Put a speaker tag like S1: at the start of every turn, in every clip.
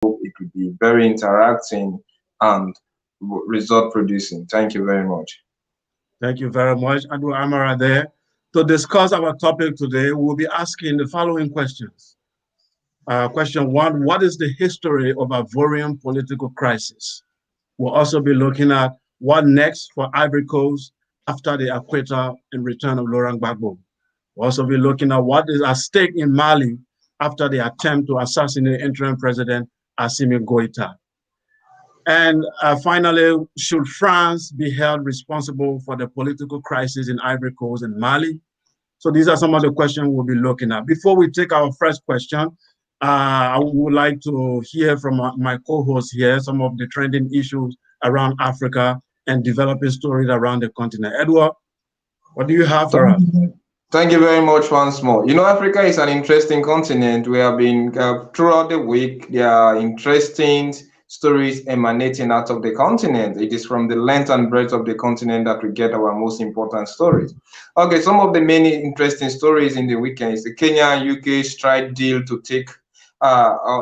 S1: it could be very interacting and result producing. Thank you very much.
S2: Thank you very much, Adu Amara there. To discuss our topic today, we'll be asking the following questions. Question one, what is the history of Ivorian political crisis? We'll also be looking at what next for Ivory Coast after the acquittal and return of Laurent Gbagbo. We'll also be looking at what is at stake in Mali after the attempt to assassinate interim president Assimi Goïta. And finally, should France be held responsible for the political crisis in Ivory Coast and Mali? So these are some of the questions we'll be looking at. Before we take our first question, I would like to hear from my co-host here some of the trending issues around Africa and developing stories around the continent. Edward, what do you have for us?
S1: Thank you very much once more. You know, Africa is an interesting continent. We have been, throughout the week, there are interesting stories emanating out of the continent. It is from the length and breadth of the continent that we get our most important stories. Okay, some of the many interesting stories in the weekend is the Kenya and UK strike deal to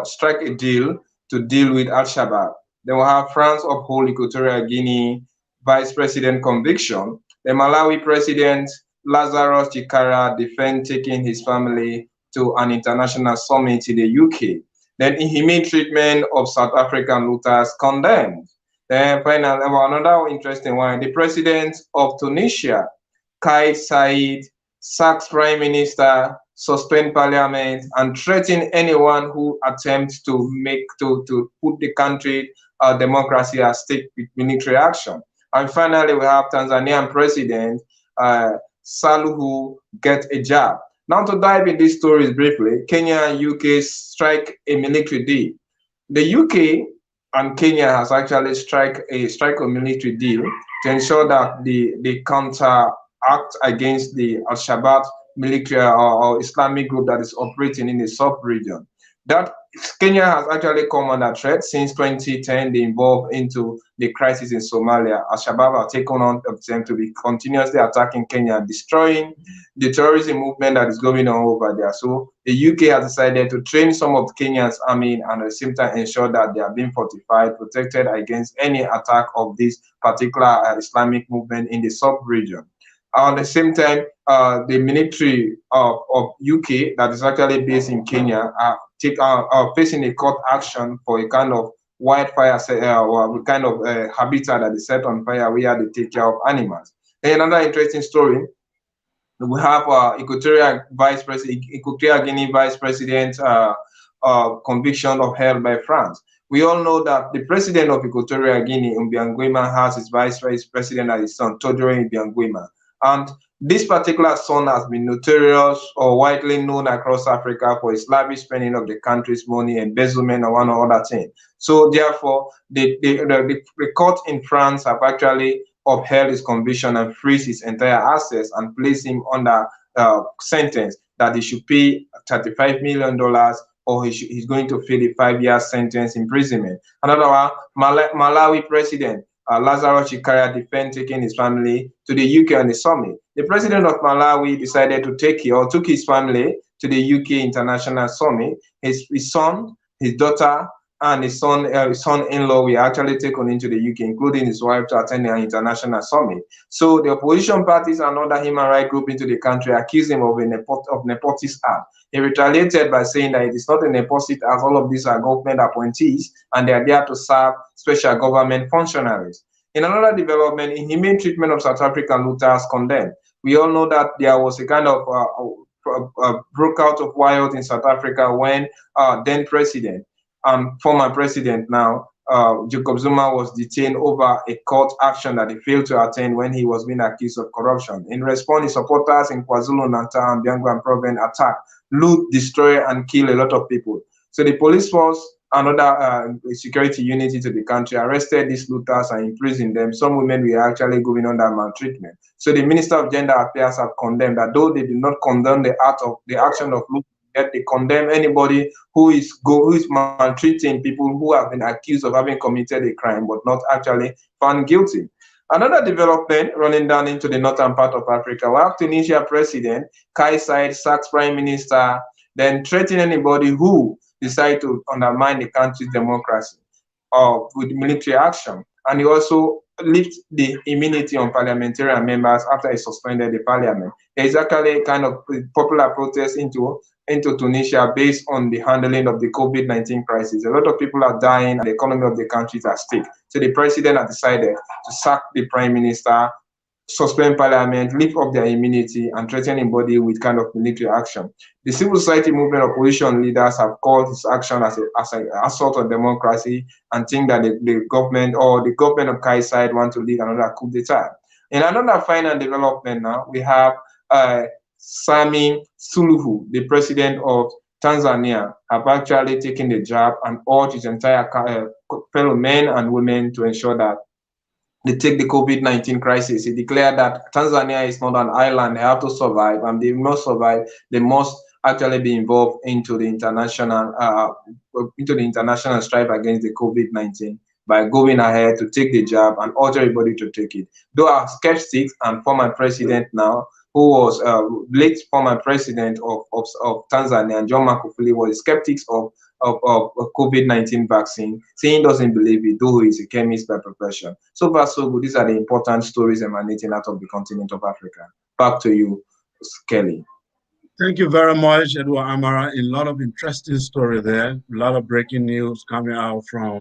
S1: strike a deal to deal with Al-Shabaab. Then we'll have France uphold Equatorial Guinea vice president conviction. The Malawi president Lazarus Chikara defend taking his family to an international summit in the UK. Then inhumane treatment of South African looters condemned. Then finally, another interesting one, the president of Tunisia, Kais Saied, sacks prime minister, suspend parliament, and threaten anyone who attempts to put the country democracy at stake with military action. And finally, we have Tanzanian president Suluhu get a job. Now to dive in these stories briefly, Kenya and UK strike a military deal. The UK and Kenya has actually strike a military deal to ensure that they counteract against the Al-Shabaab military or Islamic group that is operating in the sub-region. That Kenya has actually come under threat since 2010. They involved into the crisis in Somalia. Al-Shabaab have taken on them to be continuously attacking Kenya and destroying the terrorism movement that is going on over there. So the UK has decided to train some of Kenya's army and at the same time ensure that they are being fortified, protected against any attack of this particular Islamic movement in the sub-region. At the same time, the military of UK that is actually based in Kenya are facing a court action for a kind of wildfire or kind of habitat that is set on fire where they take care of animals. And another interesting story, we have Equatorial Guinea vice president conviction upheld by France. We all know that the president of Equatorial Guinea, Mbiang Nguema, has his vice president as his son, Todore Mbiang Nguema. And this particular son has been notorious or widely known across Africa for his lavish spending of the country's money, embezzlement, or one or other thing. So therefore, the court in France have actually upheld his conviction and freeze his entire assets and place him under sentence that he should pay $35 million or he's going to face a 5-year sentence imprisonment. Another one, Malawi president Lazarus Chikara defend taking his family to the UK on the summit. The president of Malawi decided to took his family to the UK International Summit. His son, his daughter, and his son-in-law were actually taken into the UK, including his wife, to attend the international summit. So the opposition parties and other human rights groups into the country accused him of nepotist act. He retaliated by saying that it is not a nepotist as all of these are government appointees and they are there to serve special government functionaries. In another development, inhumane treatment of South African looters condemned. We all know that there was a kind of broke out of wild in South Africa when then president and former president now, Jacob Zuma, was detained over a court action that he failed to attend when he was being accused of corruption. In response, his supporters in KwaZulu-Natal and Biangwa Province attacked, loot, destroy, and kill a lot of people. So the police force and other security units to the country arrested these looters and imprisoned them. Some women were actually going under maltreatment. So the Minister of Gender Affairs have condemned that though they did not condemn the action of looting, yet they condemn anybody who is maltreating people who have been accused of having committed a crime but not actually found guilty. Another development running down into the northern part of Africa, we have Tunisia president Kais Saied sacks prime minister, then threaten anybody who decide to undermine the country's democracy with military action. And he also lifted the immunity on parliamentarian members after he suspended the parliament. There is actually a kind of popular protest into Tunisia based on the handling of the COVID-19 crisis. A lot of people are dying and the economy of the country is at stake. So the president has decided to sack the prime minister, suspend parliament, lift up their immunity, and threaten his body with kind of military action. The civil society movement opposition leaders have called this action as an assault on democracy and think that the government or the government of Kais side want to lead another coup d'etat. In another final development now, we have Samia Suluhu, the president of Tanzania, have actually taken the jab and urged his entire fellow men and women to ensure that they take the COVID-19 crisis. He declared that Tanzania is not an island; they have to survive, and they must survive. They must actually be involved into the international strife against the COVID-19 by going ahead to take the jab and urge everybody to take it. Though our skeptics and former president now, who was late former president of Tanzania, John Magufuli, was skeptics of COVID-19 vaccine, saying he doesn't believe it, though he's a chemist by profession. So far, so good. These are the important stories emanating out of the continent of Africa. Back to you, Kelly.
S2: Thank you very much, Edward Amara. A lot of interesting story there. A lot of breaking news coming out from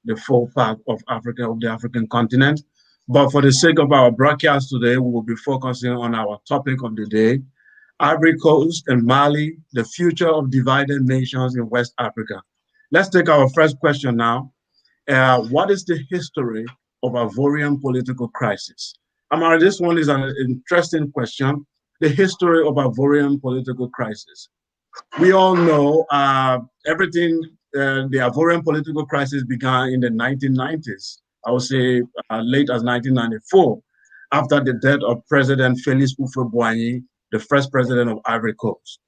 S2: the full part of Africa, of the African continent. But for the sake of our broadcast today, we will be focusing on our topic of the day, Ivory Coast and Mali, the future of divided nations in West Africa. Let's take our first question now. What is the history of Ivorian political crisis? Amara, this one is an interesting question. The history of Ivorian political crisis. We all know everything, the Ivorian political crisis began in the 1990s. I would say late as 1994, after the death of President Félix Houphouët-Boigny, the first president of Ivory Coast.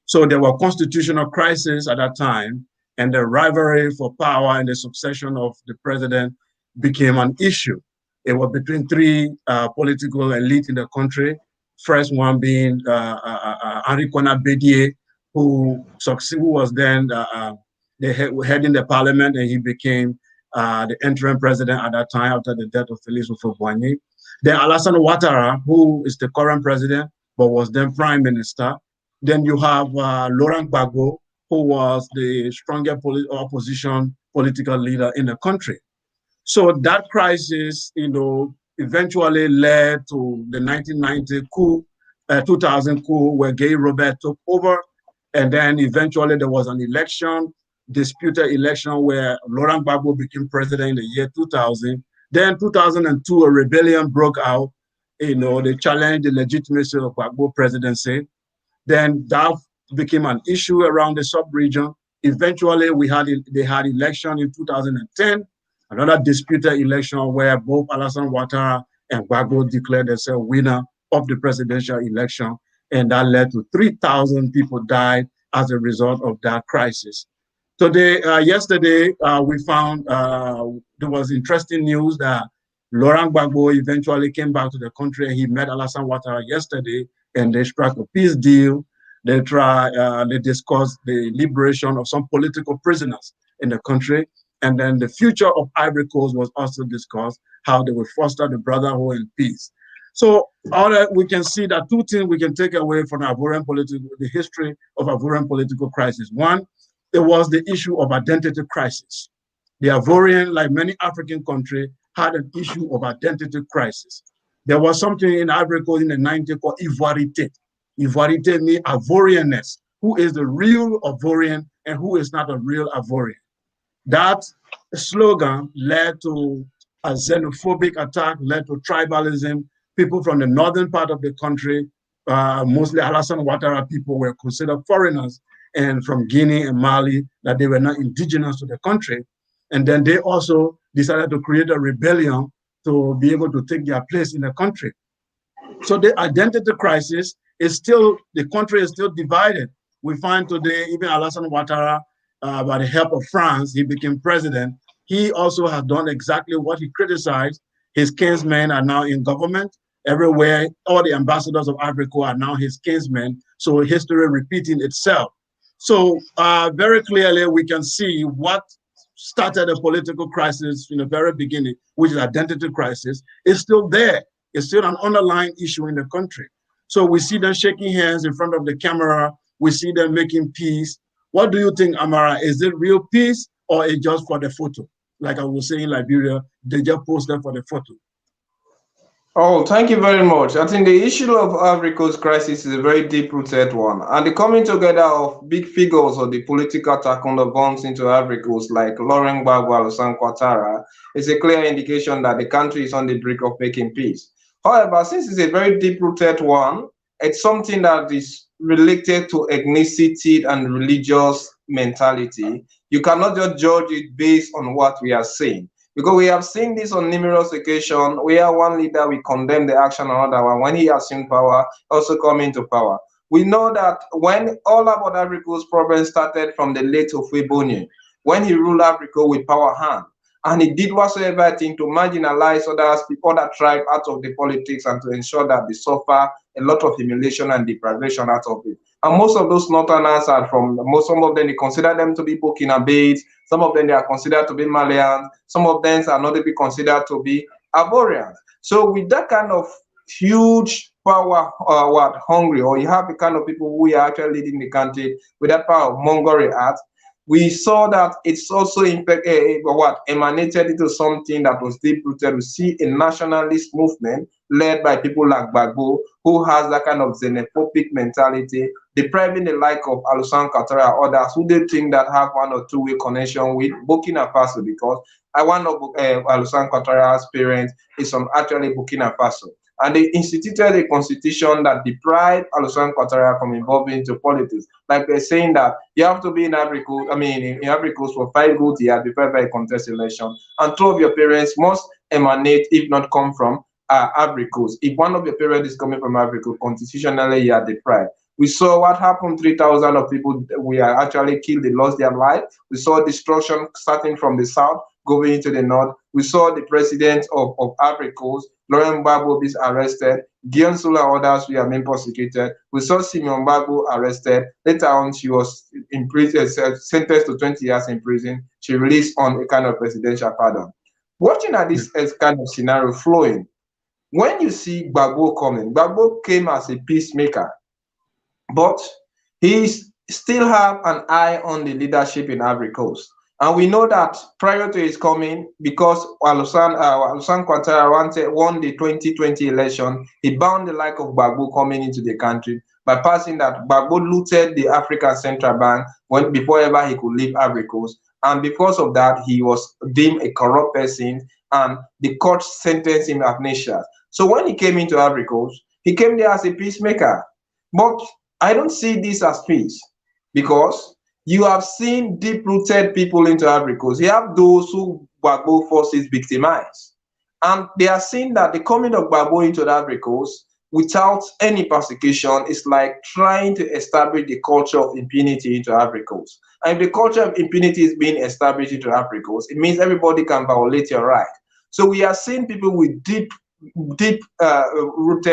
S2: So there were constitutional crises at that time, and the rivalry for power and the succession of the president became an issue. It was between three political elites in the country. First one being Henri Konan Bédié, who was then heading the parliament, and he became the interim president at that time after the death of Félix Houphouët-Boigny. Then Alassane Ouattara, who is the current president, but was then prime minister. Then you have Laurent Gbagbo, who was the strongest opposition political leader in the country. So that crisis, eventually led to the 1990 coup, 2000 coup, where Guy Robert took over. And then eventually there was an election, disputed election, where Laurent Gbagbo became president in the year 2000. Then 2002, a rebellion broke out. They challenged the legitimacy of Gbagbo presidency. Then that became an issue around the sub-region. Eventually, they had election in 2010, another disputed election where both Alassane Ouattara and Gbagbo declared themselves winner of the presidential election. And that led to 3,000 people died as a result of that crisis. Yesterday, we found there was interesting news that Laurent Gbagbo eventually came back to the country, and he met Alassane Ouattara yesterday, and they struck a peace deal. They discussed the liberation of some political prisoners in the country. And then the future of Ivory Coast was also discussed, how they will foster the brotherhood and peace. So we can see that two things we can take away from the history of Ivorian political crisis. One, it was the issue of identity crisis. The Ivorian, like many African countries, had an issue of identity crisis. There was something in Ivory Coast in the 90s called Ivoirité. Ivoirité means Ivorianness. Who is the real Ivorian and who is not a real Ivorian? That slogan led to a xenophobic attack, led to tribalism. People from the northern part of the country, mostly Alassane Ouattara people, were considered foreigners, and from Guinea and Mali, that they were not indigenous to the country. And then they also decided to create a rebellion to be able to take their place in the country. So the identity crisis is still, the country is still divided. We find today, even Alassane Ouattara, by the help of France, he became president. He also has done exactly what he criticized. His kinsmen are now in government. Everywhere, all the ambassadors of Ivory Coast are now his kinsmen. So history repeating itself. So very clearly, we can see what started a political crisis in the very beginning, which is identity crisis, is still there. It's still an underlying issue in the country. So we see them shaking hands in front of the camera. We see them making peace. What do you think, Amara? Is it real peace or is it just for the photo? Like I was saying in Liberia, they just post them for the photo.
S1: Oh, thank you very much. I think the issue of Ivory Coast crisis is a very deep-rooted one, and the coming together of big figures of the political taekwondo bonds into Ivory Coast, like Laurent Gbagbo, Alassane Ouattara, is a clear indication that the country is on the brink of making peace. However, since it's a very deep-rooted one, it's something that is related to ethnicity and religious mentality. You cannot just judge it based on what we are seeing. Because we have seen this on numerous occasions where one leader will condemn the action of another one when he assumed power, also come into power. We know that when all about Ivory Coast problems started from the late Houphouët-Boigny, when he ruled Africa with power hand, and he did whatsoever thing to marginalize other tribes out of the politics and to ensure that they suffer a lot of humiliation and deprivation out of it. And most of those northerners are some of them, they consider them to be Burkinabés, some of them they are considered to be Malians, some of them are not to be considered to be Ivorians. So with that kind of huge power, hungry, or you have the kind of people who are actually leading the country with that power of mongering at, we saw that it's also emanated into something that was deep-rooted. We see a nationalist movement led by people like Gbagbo, who has that kind of xenophobic mentality, depriving the like of Alassane Ouattara or others who they think that have one or two-way connection with Burkina Faso, because one of Alassane Ouattara's parents is from actually Burkina Faso. And they instituted a constitution that deprived Alassane Ouattara from involving into politics. Like they're saying that you have to be in Ivory Coast, in Ivory Coast for 5 good years before you contest election. And 2 of your parents must emanate, if not come from, Ivory Coast. If one of your parents is coming from Ivory Coast, constitutionally you are deprived. We saw what happened. 3,000 of people we are actually killed. They lost their life. We saw destruction starting from the south, going into the north. We saw the president of Ivory Coast, Laurent Gbagbo, is arrested. Guillaume Sula and others were being prosecuted. We saw Simon Gbagbo arrested. Later on, she was in prison, sentenced to 20 years in prison. She released on a kind of presidential pardon. Watching at this kind of scenario flowing, when you see Gbagbo coming, Gbagbo came as a peacemaker, but he still have an eye on the leadership in Ivory Coast. And we know that prior to his coming, because Alassane Ouattara won the 2020 election, he bound the like of Gbagbo coming into the country by passing that Gbagbo looted the African Central Bank before ever he could leave Ivory Coast. And because of that, he was deemed a corrupt person, and the court sentenced him amnesia. So when he came into Ivory Coast, he came there as a peacemaker. But I don't see this as peace, because you have seen deep-rooted people into Ivory Coast. You have those who Gbagbo forces victimize. And they are seeing that the coming of Gbagbo into the Ivory Coast without any persecution is like trying to establish the culture of impunity into Ivory Coast. And if the culture of impunity is being established into Ivory Coast, it means everybody can violate your right. So we are seeing people with deep-rooted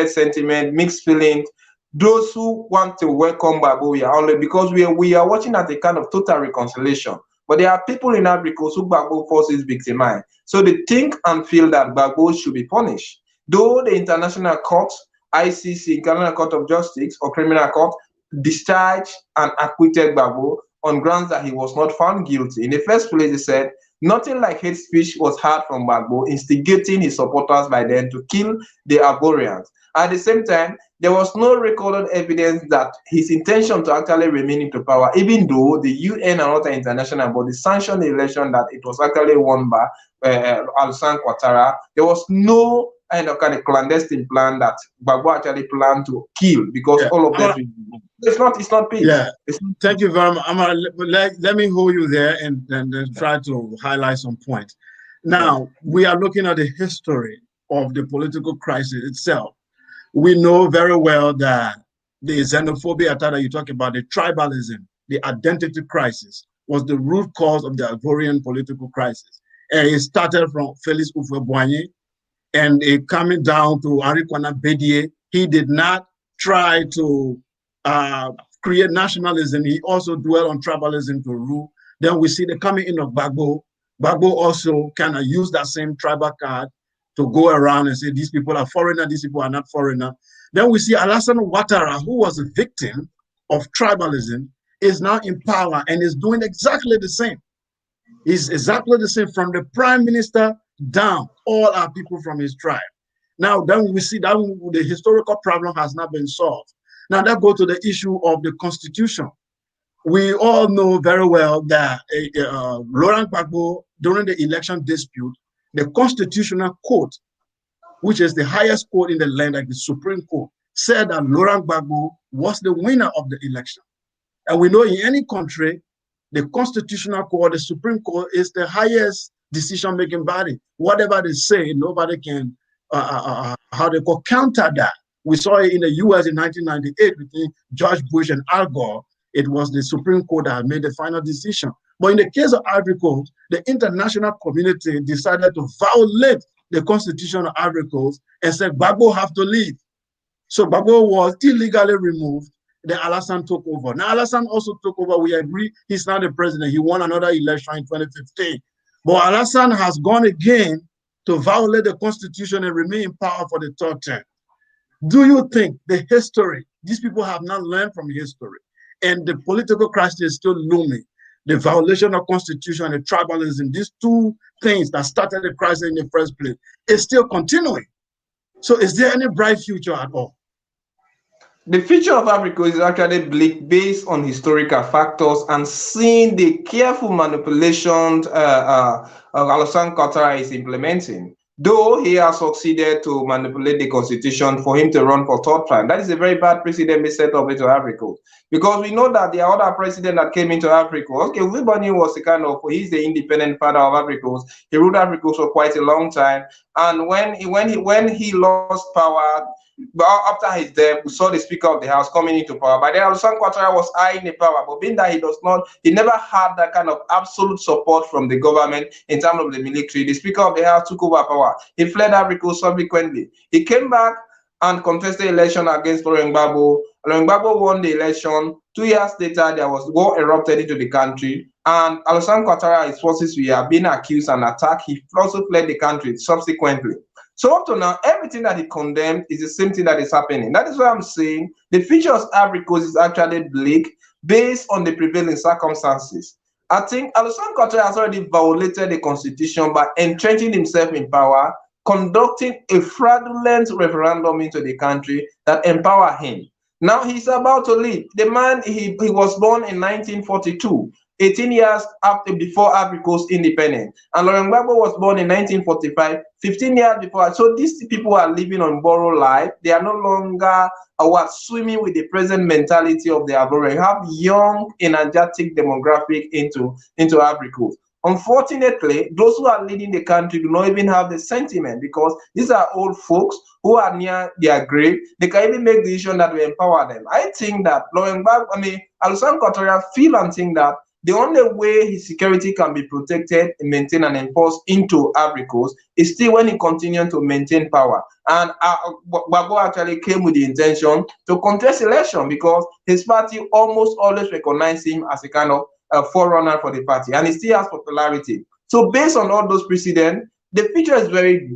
S1: sentiment, mixed feelings. Those who want to welcome Gbagbo, we are only because we are watching at a kind of total reconciliation. But there are people in Ivory Coast who Gbagbo forces victimize. So they think and feel that Gbagbo should be punished. Though the international court, ICC, International Court of Justice or Criminal Court, discharged and acquitted Gbagbo on grounds that he was not found guilty. In the first place, they said nothing like hate speech was heard from Gbagbo, instigating his supporters by then to kill the Ivorians. At the same time, there was no recorded evidence that his intention to actually remain into power, even though the UN and other international bodies sanctioned the election that it was actually won by Alassane Ouattara, there was no kind of clandestine plan that Gbagbo actually planned to kill, because all of them. It's not peace.
S2: Yeah. Thank you very much. Let me hold you there and try to highlight some points. Now, we are looking at the history of the political crisis itself. We know very well that the xenophobia attack that you talk about, the tribalism, the identity crisis, was the root cause of the Ivorian political crisis. And it started from Félix Houphouët-Boigny, and it coming down to Henri Konan Bédié. He did not try to create nationalism, he also dwelled on tribalism to rule. Then we see the coming in of Gbagbo. Gbagbo also kind of used that same tribal card to go around and say these people are foreigner, these people are not foreigner. Then we see Alassane Ouattara, who was a victim of tribalism, is now in power and is doing exactly the same. He's exactly the same from the prime minister down, all are people from his tribe. Now, then we see that the historical problem has not been solved. Now, that goes to the issue of the constitution. We all know very well that Laurent Gbagbo, during the election dispute, the Constitutional Court, which is the highest court in the land, like the Supreme Court, said that Laurent Gbagbo was the winner of the election. And we know in any country, the Constitutional Court, the Supreme Court, is the highest decision-making body. Whatever they say, nobody can, how they call, counter that. We saw it in the US in 1998 between George Bush and Al Gore. It was the Supreme Court that made the final decision. But in the case of Ivory Coast, the international community decided to violate the constitution of Ivory Coast and said Gbagbo have to leave. So Gbagbo was illegally removed. Then Alassane took over. Now Alassane also took over. We agree he's not the president. He won another election in 2015. But Alassane has gone again to violate the constitution and remain in power for the third term. Do you think the history, these people have not learned from history, and the political crisis is still looming? The violation of constitution and the tribalism, these two things that started the crisis in the first place, is still continuing. So is there any bright future at all?
S1: The future of Africa is actually bleak based on historical factors and seeing the careful manipulations Alassane Ouattara is implementing. Though he has succeeded to manipulate the constitution for him to run for third time, that is a very bad precedent set up into Africa. Because we know that the other president that came into Africa, okay, Wilbur was the kind of, he's the independent father of Africa. He ruled Africa for quite a long time. And when he lost power, but after his death, we saw the Speaker of the House coming into power. But then Alassane Ouattara was high in the power, but being that he never had that kind of absolute support from the government in terms of the military. The Speaker of the House took over power. He fled Africa subsequently. He came back and contested election against Laurent Gbagbo. Laurent Gbagbo won the election. 2 years later, there was war erupted into the country, and Alassane Ouattara, his forces were being accused and attacked. He also fled the country subsequently. So up to now, everything that he condemned is the same thing that is happening. That is why I'm saying the future of Ivory Coast is actually bleak based on the prevailing circumstances. I think Alassane Ouattara has already violated the constitution by entrenching himself in power, conducting a fraudulent referendum into the country that empower him. Now he's about to leave. The man, he was born in 1942. 18 years before Ivory Coast independence. And Laurent Gbagbo was born in 1945, 15 years before. So these people are living on borrowed life. They are no longer swimming with the present mentality of the Ivorian. You have young, energetic demographic into Ivory Coast. Unfortunately, those who are leading the country do not even have the sentiment, because these are old folks who are near their grave. They can even make the decision that will empower them. I think that Alassane Ouattara feel and think that the only way his security can be protected, maintained, and enforced into Ivory Coast is still when he continues to maintain power. And Gbagbo actually came with the intention to contest election, because his party almost always recognized him as a kind of forerunner for the party, and he still has popularity. So based on all those precedents, the future is very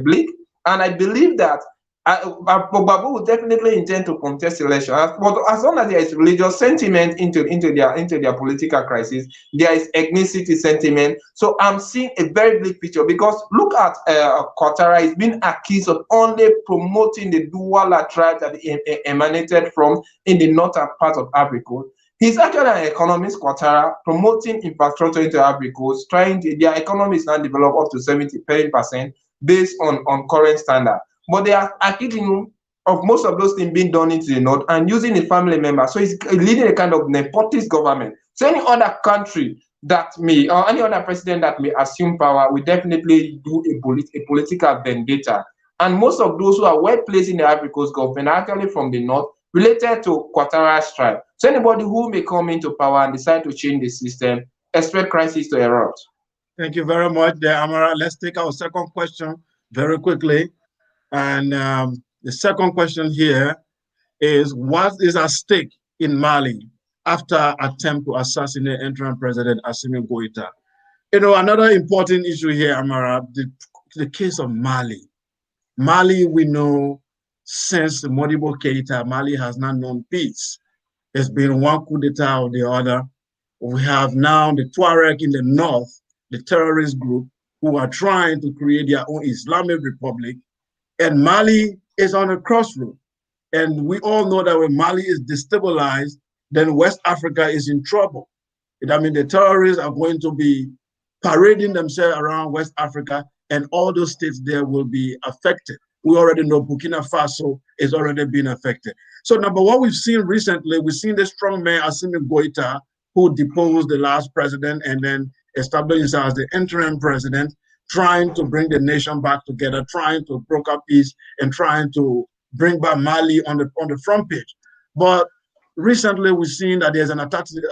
S1: bleak, and I believe that Gbagbo will definitely intend to contest election. But as long as there is religious sentiment into their political crisis, there is ethnicity sentiment. So I'm seeing a very bleak picture, because look at Ouattara. He's been accused of only promoting the Douala tribe that he emanated from in the northern part of Ivory Coast. He's actually an economist, Ouattara, promoting infrastructure into Ivory Coast, their economy is now developed up to 70% based on current standard. But they are accusing of most of those things being done into the north and using a family member. So he's leading a kind of nepotist government. So any other country that may, or any other president that may assume power, will definitely do a political vendetta. And most of those who are well placed in the Ivory Coast government are actually from the north, related to Ouattara's tribe. So anybody who may come into power and decide to change the system, expect crisis to erupt.
S2: Thank you very much, Amara. Let's take our second question very quickly. And the second question here is, what is at stake in Mali after attempt to assassinate interim President Assimi Goïta. You know, another important issue here, Amara, the case of Mali. Mali, we know, since Modibo Keïta, Mali has not known peace. There's been one coup d'etat or the other. We have now the Tuareg in the north, the terrorist group, who are trying to create their own Islamic Republic. And Mali is on a crossroad. And we all know that when Mali is destabilized, then West Africa is in trouble. I mean, the terrorists are going to be parading themselves around West Africa, and all those states there will be affected. We already know Burkina Faso is already being affected. So number one, we've seen recently, we've seen the strong man Assimi Goïta, who deposed the last president and then established himself as the interim president, trying to bring the nation back together, trying to broker peace, and trying to bring back Mali on the front page. But recently, we've seen that there's an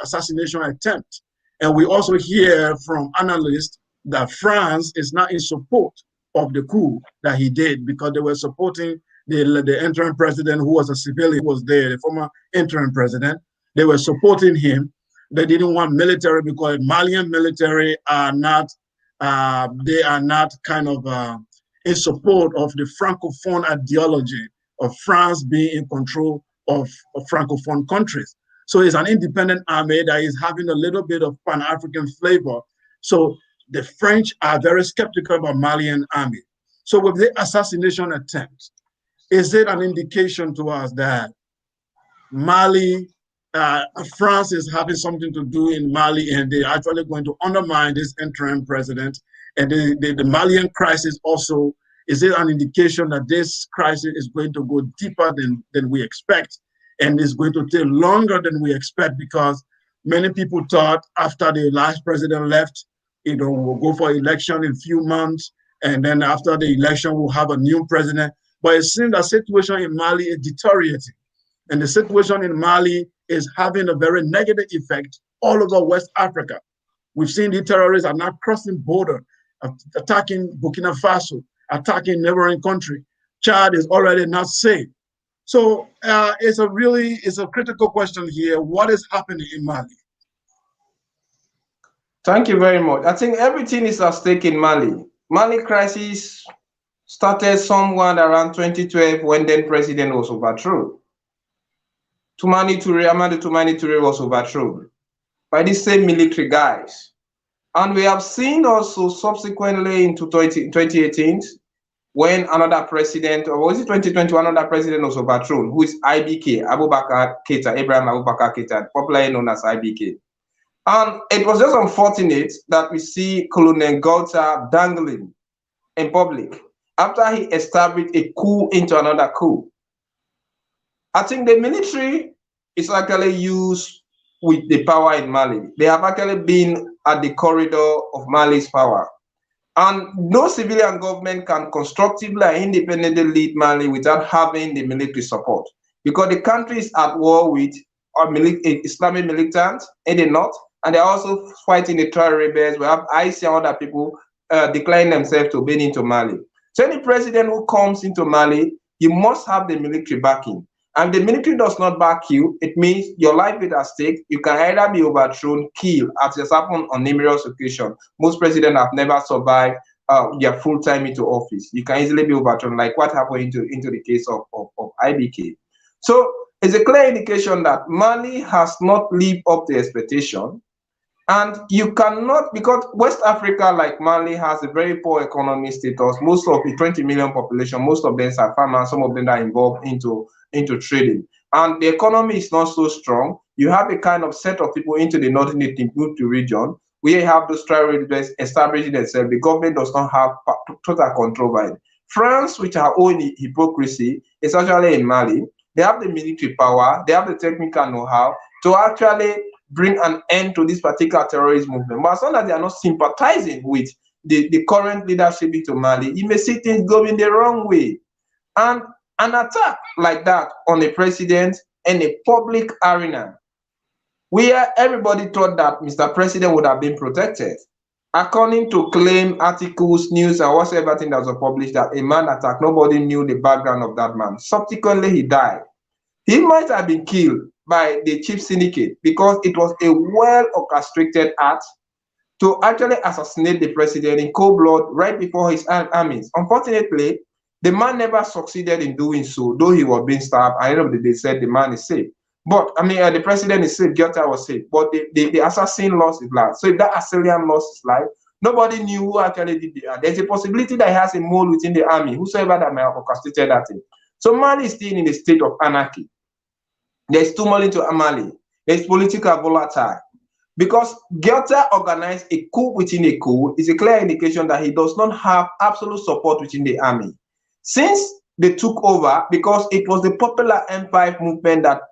S2: assassination attempt. And we also hear from analysts that France is not in support of the coup that he did, because they were supporting the interim president, who was a civilian, who was there, the former interim president. They were supporting him. They didn't want military because Malian military are not, they are not kind of in support of the Francophone ideology of France being in control of Francophone countries. So it's an independent army that is having a little bit of Pan-African flavor. So the French are very skeptical about Malian army. So with the assassination attempt, is it an indication to us that Mali, France is having something to do in Mali, and they're actually going to undermine this interim president? And the Malian crisis also, is it an indication that this crisis is going to go deeper than we expect, and is going to take longer than we expect? Because many people thought after the last president left, we'll go for election in a few months, and then after the election, we'll have a new president. But it seems the situation in Mali is deteriorating, and the situation in Mali is having a very negative effect all over West Africa. We've seen the terrorists are now crossing border, attacking Burkina Faso, attacking neighboring country. Chad is already not safe. So it's a critical question here. What is happening in Mali?
S1: Thank you very much. I think everything is at stake in Mali. Mali crisis started somewhere around 2012 when then president was overthrown. Amadou Toumani Touré was overthrown by the same military guys. And we have seen also subsequently into 2018, when another president, or was it 2021, another president was overthrown, who is IBK, Abubakar Keita, Ibrahim Abubakar Keita, popularly known as IBK. And it was just unfortunate that we see Colonel Goïta dangling in public after he established a coup into another coup. I think the military is actually used with the power in Mali. They have actually been at the corridor of Mali's power. And no civilian government can constructively and independently lead Mali without having the military support, because the country is at war with Islamic militants in the north, and they're also fighting the tribal rebels. We have IC and other people declaring themselves to be into Mali. So any president who comes into Mali, you must have the military backing. And the military does not back you, it means your life is at stake. You can either be overthrown, killed, as has happened on numerous occasions. Most presidents have never survived their full time into office. You can easily be overthrown, like what happened into the case of IBK. So it's a clear indication that Mali has not lived up to expectation. And you cannot, because West Africa, like Mali, has a very poor economic status. Most of the 20 million population, most of them are farmers, some of them are involved into trading. And the economy is not so strong. You have a kind of set of people into the northern Timbuktu region, where you have those tribal rebels establishing themselves. The government does not have total control by it. France, which are own hypocrisy, is actually in Mali. They have the military power, they have the technical know-how to actually bring an end to this particular terrorist movement. But as long as they are not sympathizing with the current leadership into Mali, you may see things going the wrong way. And an attack like that on a president in a public arena, where everybody thought that Mr. President would have been protected, according to claim articles, news, and whatever thing that was published, that a man attacked, nobody knew the background of that man. Subsequently, he died. He might have been killed, by the chief syndicate because it was a well orchestrated act to actually assassinate the president in cold blood right before his armies. Unfortunately, the man never succeeded in doing so, though he was being stabbed. At the end of the day, said the man is safe. But I mean, the president is safe, Gyotta was safe, but the assassin lost his life. So if that assassin lost his life, nobody knew who actually did that. There's a possibility that he has a mole within the army, whosoever that may have orchestrated that thing. So Mali is still in a state of anarchy. There's tumult into Mali. There's political volatile. Because Gyotta organized a coup within a coup is a clear indication that he does not have absolute support within the army. Since they took over, because it was the popular M5 movement that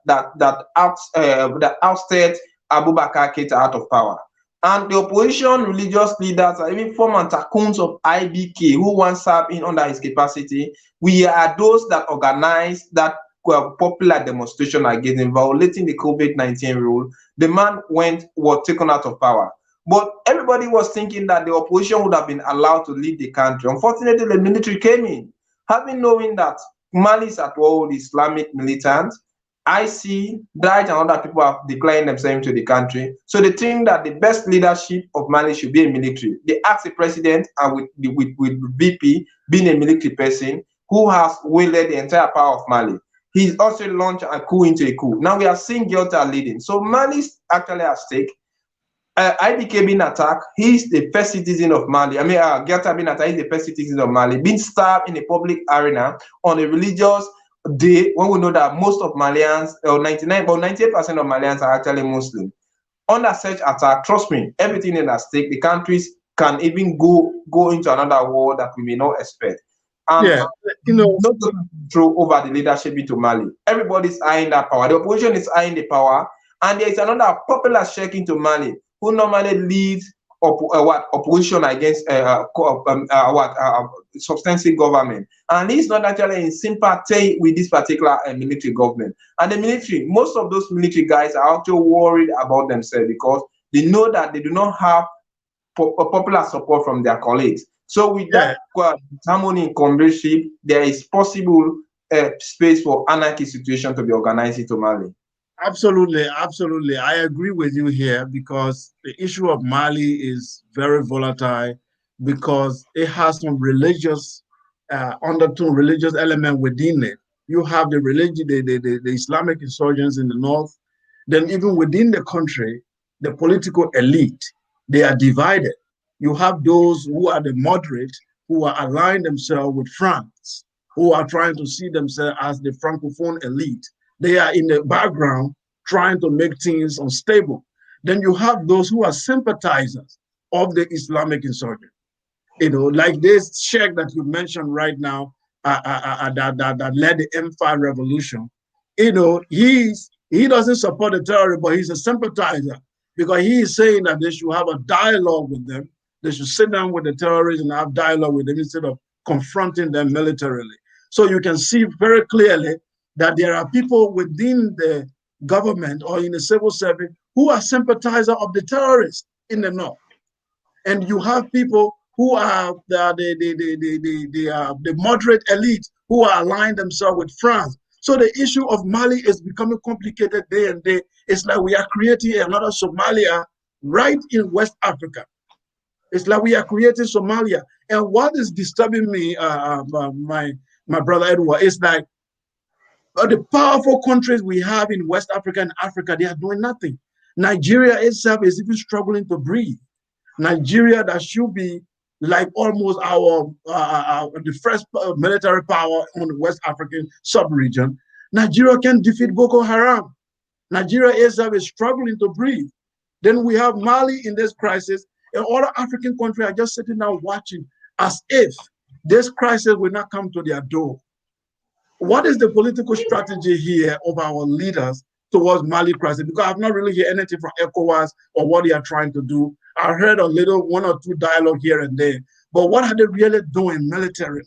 S1: ousted Abubakar Keita out of power. And the opposition religious leaders are even former tycoons of IBK who once served in under his capacity. We are those that organized that popular demonstration against him, violating the COVID-19 rule. The man was taken out of power. But everybody was thinking that the opposition would have been allowed to lead the country. Unfortunately, the military came in, having knowing that Mali is at war with Islamic militants. IC, Daesh, and other people have declared themselves to the country. So they think that the best leadership of Mali should be a military. They asked the president, and with VP being a military person who has wielded the entire power of Mali. He's also launched a coup into a coup. Now we are seeing Gyotta leading. So Mali is actually at stake. IBK being attacked, he's the first citizen of Mali. I mean, Gyotta being attacked, he's the first citizen of Mali, being stabbed in a public arena on a religious day when we know that most of Malians, or 98% of Malians are actually Muslim. Under such attack, trust me, everything in at stake, the countries can even go into another war that we may not expect. And
S2: yeah, you know,
S1: not control over the leadership into Mali. Everybody's eyeing that power. The opposition is eyeing the power, and there is another popular sheikh into Mali who normally leads opposition against substantive government, and he's not actually in sympathy with this particular military government. And the military, most of those military guys are actually worried about themselves because they know that they do not have popular support from their colleagues. So with that harmony in comradeship, there is possible space for anarchy situation to be organized into Mali.
S2: Absolutely, absolutely. I agree with you here because the issue of Mali is very volatile because it has some religious undertone, religious element within it. You have the religion, the Islamic insurgents in the north. Then even within the country, the political elite, they are divided. You have those who are the moderate, who are aligning themselves with France, who are trying to see themselves as the Francophone elite. They are in the background trying to make things unstable. Then you have those who are sympathizers of the Islamic insurgent. You know, like this sheikh that you mentioned right now, that led the M5 revolution. You know, he doesn't support the terrorists, but he's a sympathizer because he is saying that they should have a dialogue with them. They should sit down with the terrorists and have dialogue with them instead of confronting them militarily. So you can see very clearly that there are people within the government or in the civil service who are sympathizers of the terrorists in the north. And you have people who are the moderate elite who are aligning themselves with France. So the issue of Mali is becoming complicated day and day. It's like we are creating another Somalia right in West Africa. It's like we are creating Somalia. And what is disturbing me, my brother Edward, is like the powerful countries we have in West Africa and Africa, they are doing nothing. Nigeria itself is even struggling to breathe. Nigeria, that should be like almost the first military power on the West African sub-region. Nigeria can defeat Boko Haram. Nigeria itself is struggling to breathe. Then we have Mali in this crisis, and other African countries are just sitting down watching as if this crisis will not come to their door. What is the political strategy here of our leaders towards Mali crisis? Because I've not really heard anything from ECOWAS or what they are trying to do. I heard a little one or two dialogue here and there, but what are they really doing militarily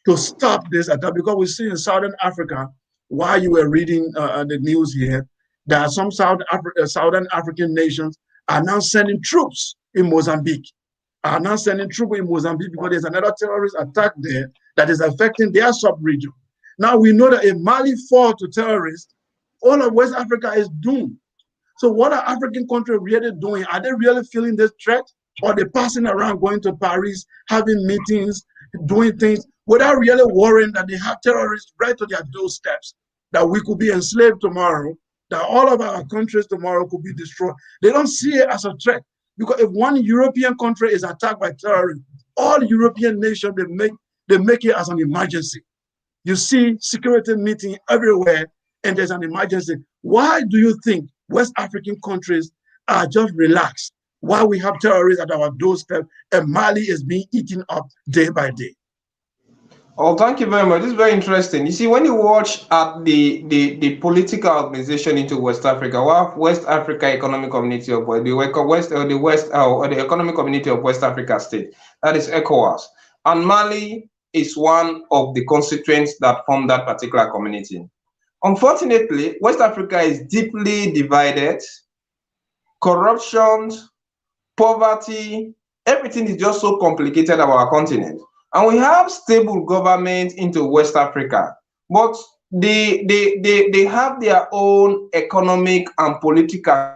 S2: to stop this attack? Because we see in Southern Africa, while you were reading the news here, that some Southern African nations are now sending troops in Mozambique. Are now sending troops in Mozambique because there's another terrorist attack there that is affecting their sub-region. Now we know that if Mali falls to terrorists, All of West Africa is doomed. So what are African countries really doing? Are they really feeling this threat? Or they passing around, going to Paris, having meetings, doing things without really worrying that they have terrorists right to their doorsteps, that we could be enslaved tomorrow, that all of our countries tomorrow could be destroyed. They don't see it as a threat. Because if one European country is attacked by terrorists, all European nations, they make it as an emergency. You see security meeting everywhere, and there's an emergency. Why do you think West African countries are just relaxed while we have terrorists at our doorstep and Mali is being eaten up day by day?
S1: Oh, thank you very much. This is very interesting. You see, when you watch at the political organization into West Africa, we have West Africa Economic Community of the Economic Community of West Africa State. That is ECOWAS, and Mali is one of the constituents that form that particular community. Unfortunately, West Africa is deeply divided. Corruption, poverty, everything is just so complicated about our continent. And we have stable government into West Africa, but they have their own economic and political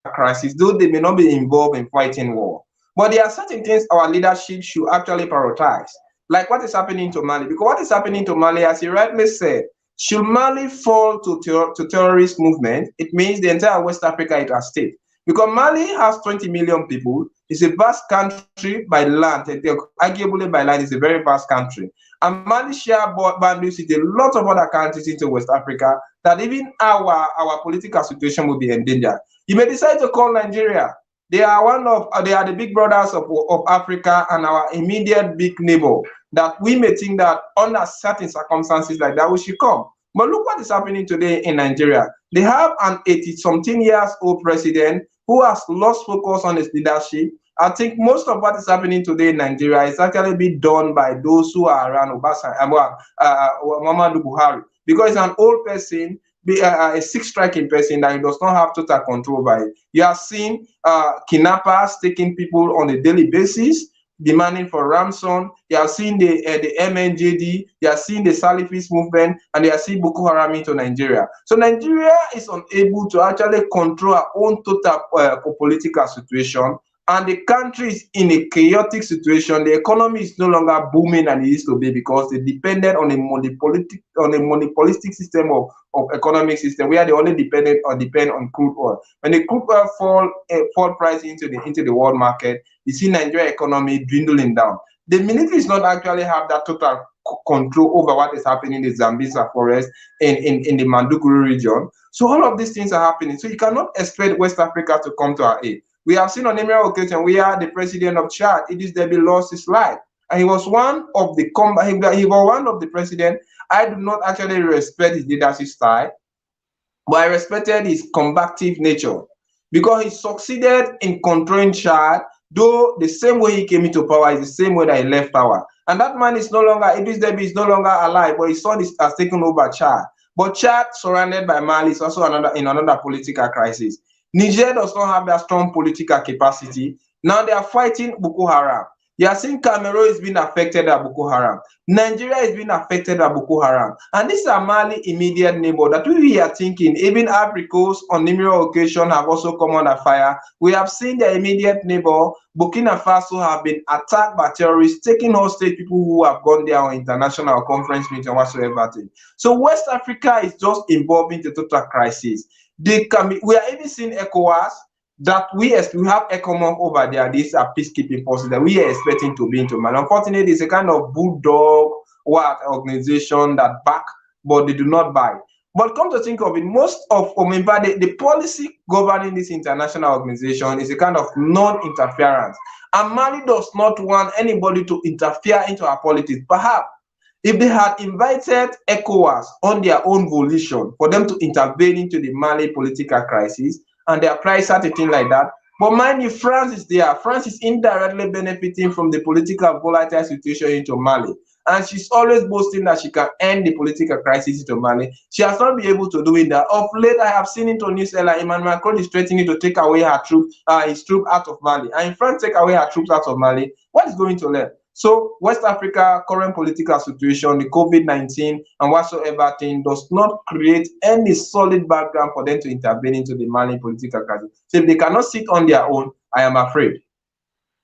S1: crisis, though they may not be involved in fighting war. But there are certain things our leadership should actually prioritize, like what is happening to Mali. Because what is happening to Mali, as you rightly said, should Mali fall to terrorist movement, it means the entire West Africa is at stake. Because Mali has 20 million people, it's a vast country by land, arguably by land, it's a very vast country. And Mali share boundaries with a lot of other countries into West Africa, that even our political situation will be endangered. You may decide to call Nigeria. They are the big brothers of Africa and our immediate big neighbor, that we may think that under certain circumstances like that we should come. But look what is happening today in Nigeria. They have an 80-something years old president who has lost focus on his leadership. I think most of what is happening today in Nigeria is actually being done by those who are around Muhammadu Buhari, because he's an old person, a sick-striking person that he does not have total control by it. You have seen kidnappers taking people on a daily basis, demanding for ransom. You have seen the MNJD, you have seen the Salafist movement, and you have seen Boko Haram into Nigeria. So Nigeria is unable to actually control our own total political situation, and the country is in a chaotic situation. The economy is no longer booming and it used to be, because they depended on a monopolistic system of economic system where they only depend on crude oil. When the crude oil fall price into the world market, you see Nigeria economy dwindling down. The military is not actually have that total control over what is happening in the Zambeza forest in the Mandukuru region. So all of these things are happening. So you cannot expect West Africa to come to our aid. We have seen on numerous occasions where the president of Chad, Idriss Deby, lost his life, and he was one of the president. I do not actually respect his leadership style, but I respected his combative nature, because he succeeded in controlling Chad, though the same way he came into power is the same way that he left power. And that man is no longer, Idriss Deby is no longer alive, but his son has taken over Chad. But Chad, surrounded by Mali, is also in another political crisis. Niger does not have that strong political capacity. Now they are fighting Boko Haram. You are seeing Cameroon is being affected by Boko Haram. Nigeria is being affected by Boko Haram. And these are Mali immediate neighbor that we are thinking, even Ivory Coast on numerous occasions have also come under fire. We have seen the immediate neighbor, Burkina Faso, have been attacked by terrorists, taking hostage people who have gone there on international conference meeting and whatsoever thing. So West Africa is just involved in the total crisis. We are even seeing ECOWAS, that we have ECOMOG over there. These are peacekeeping forces that we are expecting to be into Mali. Unfortunately, it's a kind of bulldog organization that back, but they do not buy. But come to think of it, most of the policy governing this international organization is a kind of non-interference. And Mali does not want anybody to interfere into our politics. Perhaps if they had invited ECOWAS on their own volition for them to intervene into the Mali political crisis, and they apply certain things like that. But mind you, France is there. France is indirectly benefiting from the political volatile situation into Mali. And she's always boasting that she can end the political crisis into Mali. She has not been able to do it. That. Of late, I have seen into news like Emmanuel Macron is threatening to take away his troops out of Mali. And if France take away her troops out of Mali, what is going to left? So West Africa current political situation, the COVID-19 and whatsoever thing does not create any solid background for them to intervene into the Mali political crisis. So if they cannot sit on their own, I am afraid.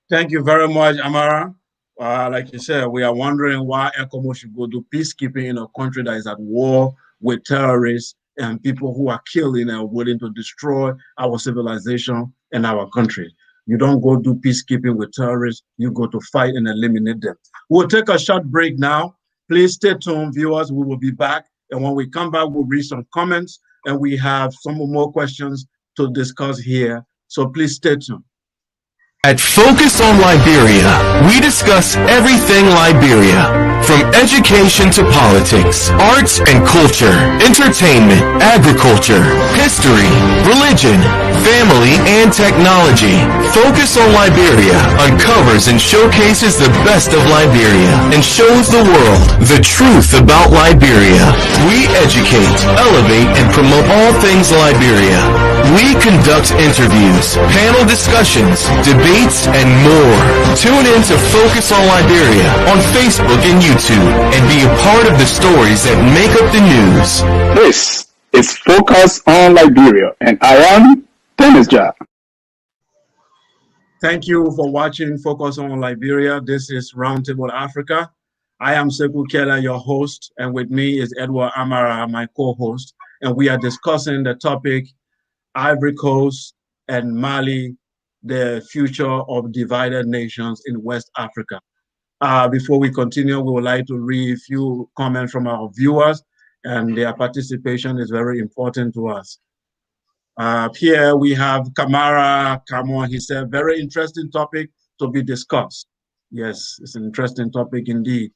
S2: Thank you very much, Amara. Like you said, we are wondering why ECOMOS should go do peacekeeping in a country that is at war with terrorists and people who are killing and willing to destroy our civilization and our country. You don't go do peacekeeping with terrorists, you go to fight and eliminate them. We'll take a short break now. Please stay tuned, viewers. We will be back. And when we come back, we'll read some comments and we have some more questions to discuss here. So please stay tuned.
S3: At Focus on Liberia, we discuss everything Liberia, from education to politics, arts and culture, entertainment, agriculture, history, religion, family, and technology. Focus on Liberia uncovers and showcases the best of Liberia and shows the world the truth about Liberia. We educate, elevate, and promote all things Liberia. We conduct interviews, panel discussions, debates, and more. Tune in to Focus on Liberia on Facebook and YouTube and be a part of the stories that make up the news.
S4: This is Focus on Liberia, and I am Dennis Jah.
S2: Thank you for watching Focus on Liberia. This is Roundtable Africa. I am Sekou Kela, your host, and with me is Edward Amara, my co-host, and we are discussing the topic Ivory Coast and Mali, the future of divided nations in West Africa. Before we continue, we would like to read a few comments from our viewers, and their participation is very important to us. Here we have Kamara Kamon. He said, very interesting topic to be discussed. Yes, it's an interesting topic indeed.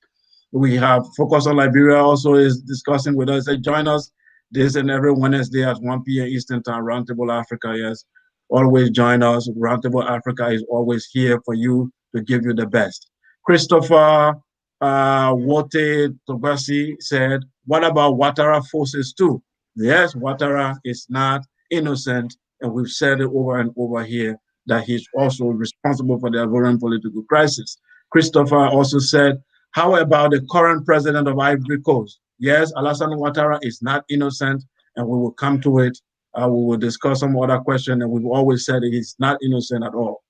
S2: We have Focus on Liberia also is discussing with us. Join us this and every Wednesday at 1 p.m. Eastern Time, Roundtable Africa. Yes, always join us. Roundtable Africa is always here for you to give you the best. Christopher Wote Tobasi said, what about Ouattara forces too? Yes, Ouattara is not innocent, and we've said it over and over here that he's also responsible for the Ivorian political crisis. Christopher also said, how about the current president of Ivory Coast? Yes, Alassane Ouattara is not innocent, and we will come to it. We will discuss some other question, and we've always said he's not innocent at all.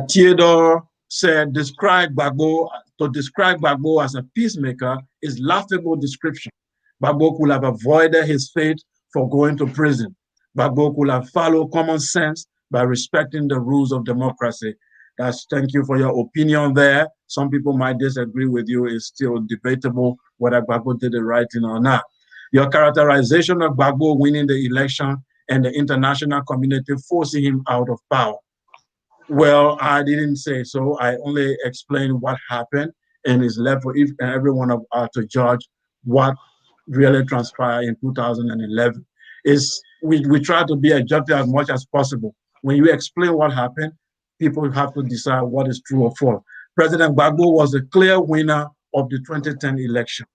S2: Theodore said, to describe Gbagbo as a peacemaker is laughable description. Gbagbo could have avoided his fate for going to prison. Gbagbo could have followed common sense by respecting the rules of democracy. Thank you for your opinion there. Some people might disagree with you. It's still debatable whether Gbagbo did the right thing or not. Your characterization of Gbagbo winning the election and the international community forcing him out of power. Well, I didn't say so. I only explained what happened, and it's left for everyone to judge what really transpired in 2011. We try to be objective as much as possible. When you explain what happened, people have to decide what is true or false. President Gbagbo was the clear winner of the 2010 election.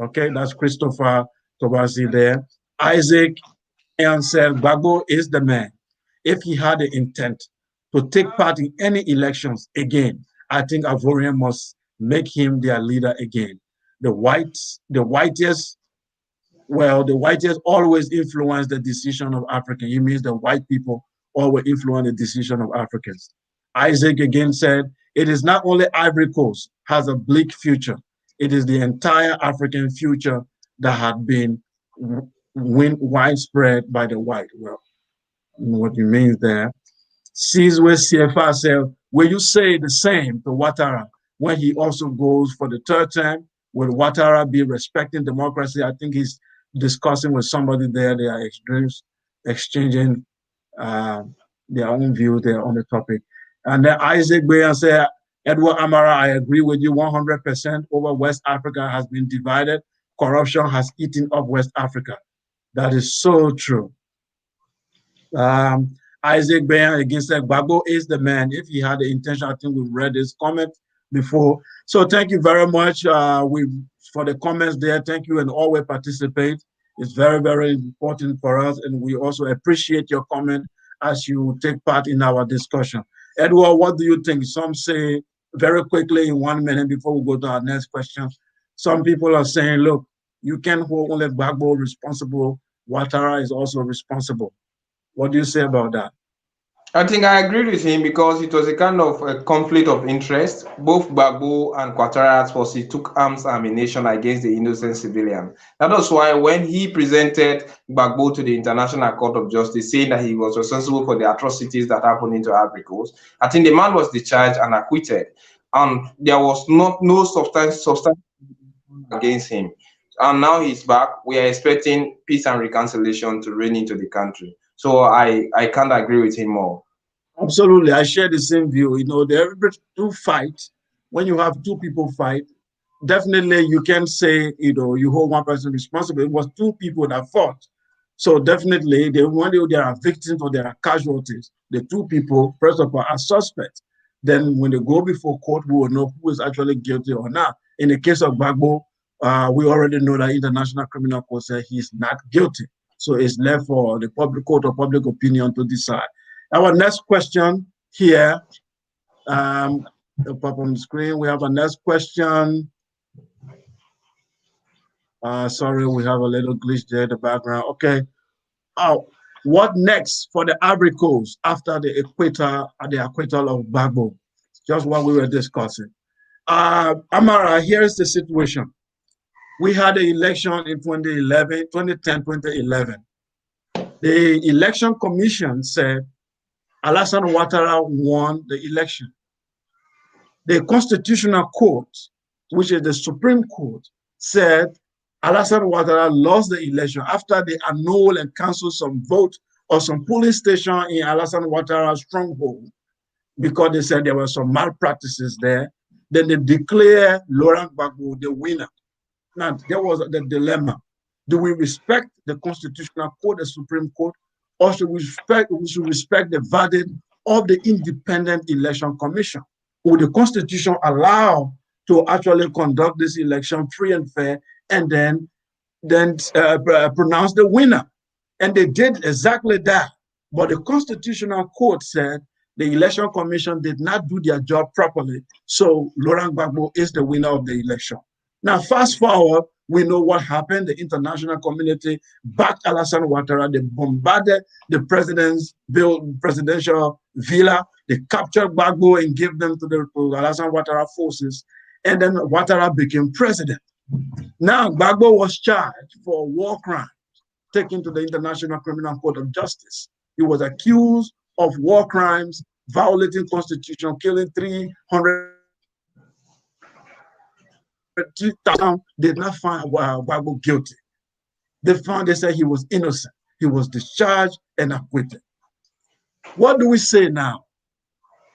S2: Okay, that's Christopher Tobasi there. Isaac and said, Gbagbo is the man. If he had the intent to take part in any elections again, I think Ivorian must make him their leader again. The whites always influence the decision of Africans. It means the white people always influence the decision of Africans. Isaac again said, it is not only Ivory Coast has a bleak future, it is the entire African future that had been widespread by the white. Well, what he means there. Sizwe CFA said, will you say the same to Ouattara when he also goes for the third term? Will Ouattara be respecting democracy? I think he's discussing with somebody there. They are exchanging their own views there on the topic. And then Isaac Bayan said, Edward Amara, I agree with you 100% over West Africa has been divided. Corruption has eaten up West Africa. That is so true. Isaac Bayan again said, Gbagbo is the man. If he had the intention, I think we've read his comment before. So thank you very much for the comments there. Thank you and always participate. It's very, very important for us. And we also appreciate your comment as you take part in our discussion. Edward, what do you think? Some say very quickly in 1 minute before we go to our next question. Some people are saying, look, you can't hold only Gbagbo responsible. Ouattara is also responsible. What do you say about that?
S1: I think I agree with him because it was a kind of a conflict of interest. Both Gbagbo and Ouattara's forces took arms ammunition against the innocent civilian. That was why when he presented Gbagbo to the International Court of Justice, saying that he was responsible for the atrocities that happened into Ivory Coast, I think the man was discharged and acquitted, and there was no substance against him. And now he's back. We are expecting peace and reconciliation to reign into the country. So I can't agree with him more.
S2: Absolutely, I share the same view. You know, every two fight, when you have two people fight, definitely you can say, you know, you hold one person responsible. It was two people that fought. So definitely, when there are victims or there are casualties, the two people, first of all, are suspects. Then when they go before court, we will know who is actually guilty or not. In the case of Gbagbo, we already know that International Criminal Court said he's not guilty. So it's left for the public court of public opinion to decide. Our next question here, pop on the screen. We have a next question. Sorry, we have a little glitch there in the background. Okay. What next for the Ivory Coast after the acquittal of Gbagbo? Just what we were discussing. Amara, here's the situation. We had an election in 2010-2011. The election commission said Alassane Ouattara won the election. The Constitutional Court, which is the Supreme Court, said Alassane Ouattara lost the election after they annulled and canceled some votes or some polling station in Alassane Ouattara's stronghold because they said there were some malpractices there. Then they declared Laurent Gbagbo the winner. Now, there was the dilemma. Do we respect the Constitutional Court, the Supreme Court, or should we respect the verdict of the Independent Election Commission? Would the Constitution allow to actually conduct this election free and fair and then pronounce the winner? And they did exactly that. But the Constitutional Court said the Election Commission did not do their job properly, so Laurent Gbagbo is the winner of the election. Now, fast forward, we know what happened. The international community backed Alassane Ouattara. They bombarded the presidential villa. They captured Gbagbo and gave them to Alassane Ouattara forces. And then Ouattara became president. Now, Gbagbo was charged for war crimes taken to the International Criminal Court of Justice. He was accused of war crimes, violating constitution, killing 300. Did not find Gbagbo guilty. They said he was innocent. He was discharged and acquitted. What do we say now?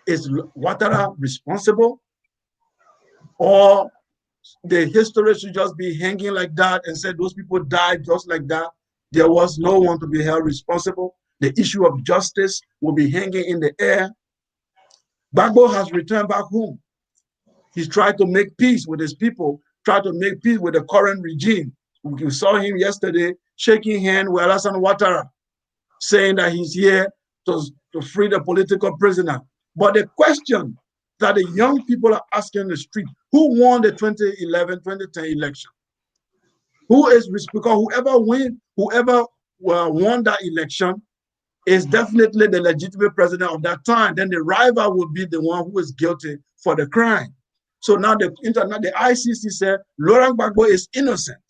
S2: Is Ouattara responsible? Or the history should just be hanging like that and say those people died just like that? There was no one to be held responsible. The issue of justice will be hanging in the air. Gbagbo has returned back home. He's tried to make peace with his people, tried to make peace with the current regime. We saw him yesterday shaking hands with Alassane Ouattara, saying that he's here to free the political prisoner. But the question that the young people are asking in the street, who won the 2011-2010 election? Who is, because whoever won that election is definitely the legitimate president of that time. Then the rival will be the one who is guilty for the crime. So now the ICC said Laurent Gbagbo is innocent.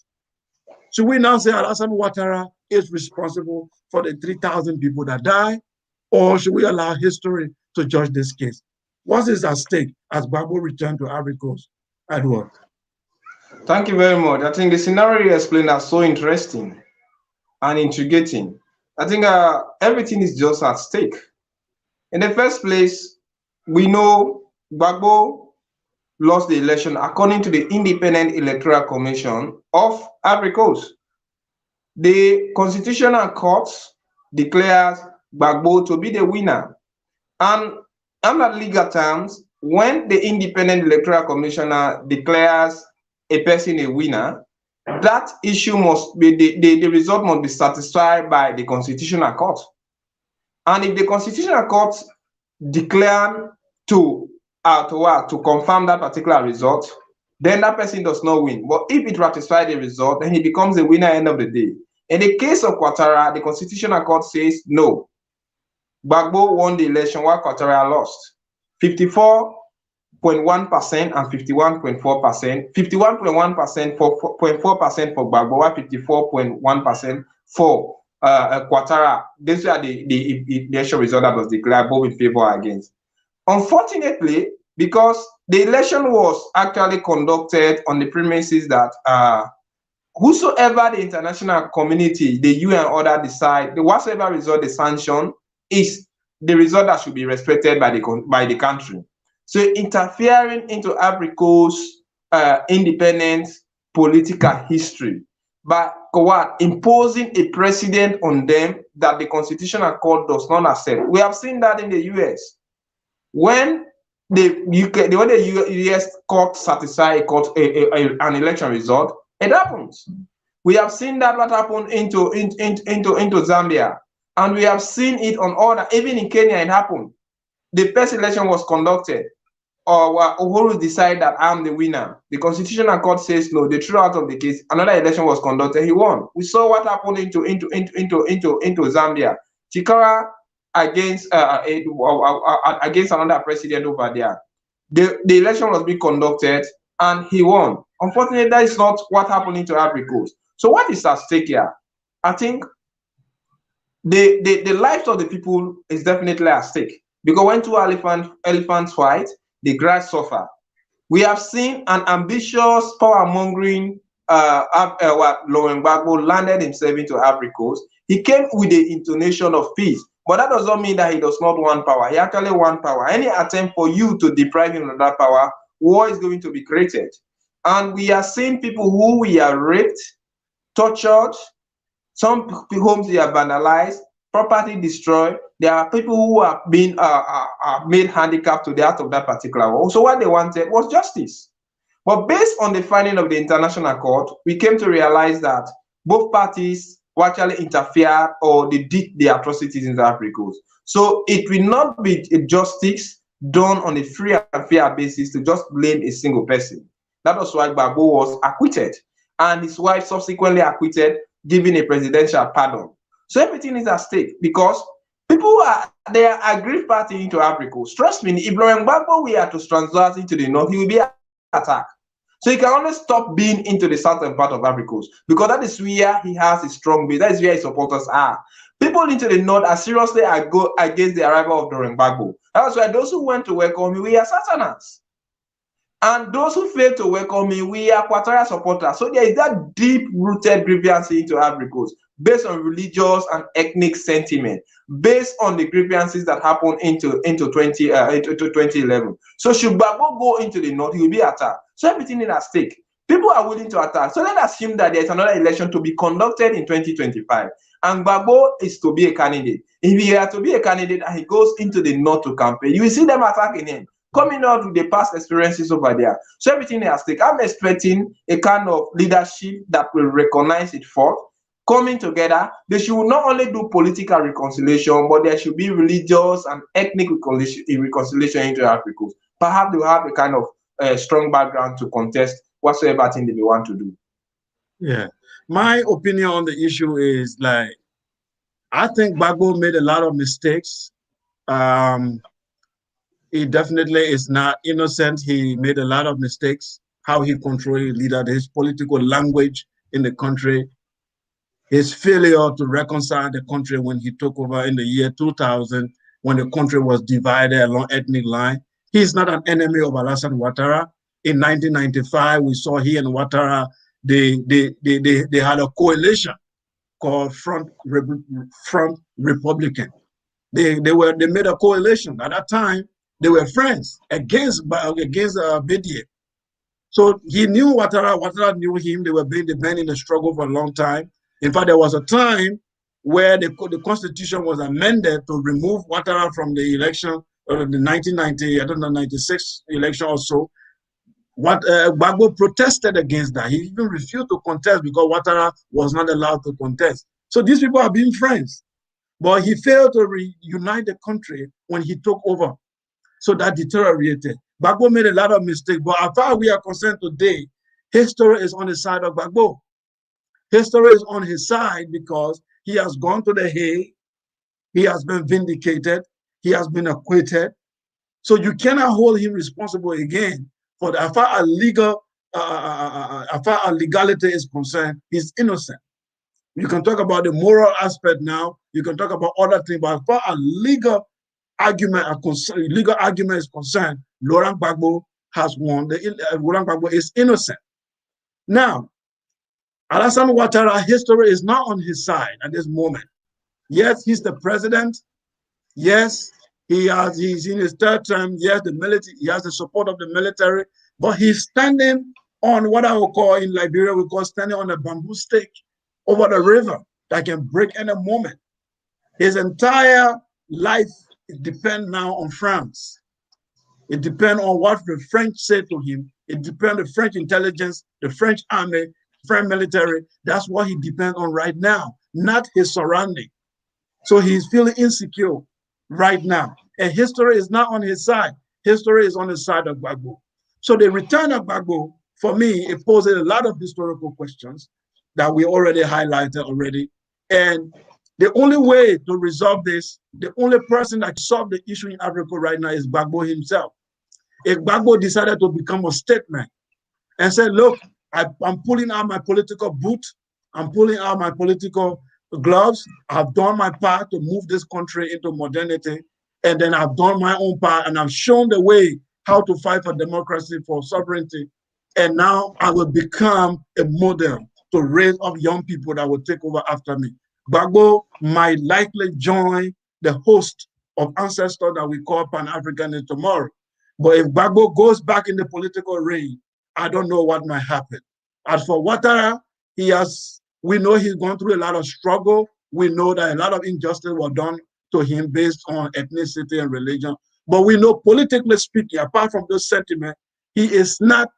S2: Should we now say Alassane Ouattara is responsible for the 3,000 people that died? Or should we allow history to judge this case? What is at stake as Gbagbo returned to Ivory Coast? Edward.
S1: Thank you very much. I think the scenario you explained are so interesting and intriguing. I think everything is just at stake. In the first place, we know Gbagbo lost the election according to the Independent Electoral Commission of Ivory Coast. The Constitutional Court declares Gbagbo to be the winner. And under legal terms, when the Independent Electoral Commissioner declares a person a winner, that issue must be, the result must be satisfied by the Constitutional Court. And if the Constitutional Court declare to confirm that particular result, then that person does not win. But if it ratifies the result, then he becomes the winner at the end of the day. In the case of Ouattara, the Constitutional Court says no. Gbagbo won the election while Ouattara lost. 54.1% and 51.4%. 51.1% for 0.4% for Gbagbo, while 54.1% for Ouattara. These are the election result that was declared both in favor or against. Unfortunately, because the election was actually conducted on the premises that whosoever the international community, the UN and other decide, whatsoever result they sanction is the result that should be respected by the country. So interfering into Africa's independent political history by what? Imposing a precedent on them that the Constitutional Court does not accept. We have seen that in the US. When the US court certifies an election result, it happens. We have seen that what happened into Zambia, and we have seen it on other, even in Kenya it happened. The first election was conducted, or Uhuru decided that I'm the winner. The Constitutional Court says no. The true out of the case, another election was conducted, he won. We saw what happened into Zambia. Chikara against another president over there. The election was being conducted and he won. Unfortunately, that is not what happened into Ivory Coast. So what is at stake here? I think the lives of the people is definitely at stake, because when two elephants fight, the grass suffer. We have seen an ambitious, power-mongering Laurent Gbagbo landed himself into Ivory Coast. He came with the intonation of peace, but that does not mean that he does not want power. He actually wants power. Any attempt for you to deprive him of that power, war is going to be created. And we are seeing people who we are raped, tortured, some homes they are vandalized, property destroyed. There are people who have been made handicapped to the out of that particular war. So what they wanted was justice. But based on the finding of the International Court, we came to realize that both parties actually interfered or they did the atrocities in the Ivory Coast. So it will not be a justice done on a free and fair basis to just blame a single person. That was why Gbagbo was acquitted, and his wife subsequently acquitted, giving a presidential pardon. So everything is at stake because people are aggrieved party into Ivory Coast. Trust me, if Laurent Gbagbo were to transfer into the north, he will be attacked. So he can only stop being into the southern part of Ivory Coast, because that is where he has a strong base. That is where his supporters are. People into the north are seriously against the arrival of Laurent Gbagbo. That's why those who went to welcome him, we are Southerners. And those who failed to welcome him, we are Ouattara supporters. So there is that deep-rooted grievance into Ivory Coast, based on religious and ethnic sentiment, based on the grievances that happened into 2011. So should Gbagbo go into the north, he will be attacked. So everything is at stake. People are willing to attack. So let's assume that there is another election to be conducted in 2025, and Gbagbo is to be a candidate. If he has to be a candidate and he goes into the north to campaign, you will see them attacking him, coming out with the past experiences over there. So everything is at stake. I'm expecting a kind of leadership that will recognize its fault, coming together. They should not only do political reconciliation, but there should be religious and ethnic reconciliation into Africa. Perhaps they will have a kind of strong background to contest whatsoever thing they want to do.
S2: Yeah, my opinion on the issue is like, I think Gbagbo made a lot of mistakes. He definitely is not innocent. He made a lot of mistakes, how he controlled his political language in the country, his failure to reconcile the country when he took over in the year 2000, when the country was divided along ethnic line. He's not an enemy of Alassane Ouattara. In 1995, we saw he and Ouattara, they had a coalition called Front Republican. They made a coalition. At that time, they were friends against Bédié. So he knew Ouattara, Ouattara knew him. They were being the men in the struggle for a long time. In fact, there was a time where the constitution was amended to remove Ouattara from the election, the 1990, I don't know, 96 election or so. Gbagbo protested against that. He even refused to contest because Ouattara was not allowed to contest. So these people are being friends. But he failed to reunite the country when he took over. So that deteriorated. Gbagbo made a lot of mistakes, but as far as we are concerned today, history is on the side of Gbagbo. History is on his side because he has gone to The Hague, he has been vindicated, he has been acquitted. So you cannot hold him responsible again for that. As far as legality is concerned, he's innocent. You can talk about the moral aspect now, you can talk about other things, but as far as legal argument is concerned, Laurent Gbagbo has won. Laurent Gbagbo is innocent. Now, Alassane Ouattara, history is not on his side at this moment. Yes, he's the president. Yes, he's in his third term. Yes, he has the support of the military, but he's standing on what I would call in Liberia, we call standing on a bamboo stick over the river that can break any moment. His entire life depends now on France. It depends on what the French say to him. It depends on the French intelligence, the French army, French military. That's what he depends on right now, not his surrounding. So he's feeling insecure right now. And history is not on his side. History is on the side of Gbagbo. So the return of Gbagbo, for me, it poses a lot of historical questions that we already highlighted already. And the only way to resolve this, the only person that can solve the issue in Africa right now is Gbagbo himself. If Gbagbo decided to become a statesman and say, look, I'm pulling out my political boot, I'm pulling out my political gloves, I've done my part to move this country into modernity, and then I've done my own part, and I've shown the way how to fight for democracy, for sovereignty, and now I will become a model to raise up young people that will take over after me. Gbagbo might likely join the host of ancestors that we call Pan-Africanism tomorrow. But if Gbagbo goes back in the political ring, I don't know what might happen. As for Ouattara, we know he's gone through a lot of struggle. We know that a lot of injustice was done to him based on ethnicity and religion. But we know, politically speaking, apart from those sentiments, he is not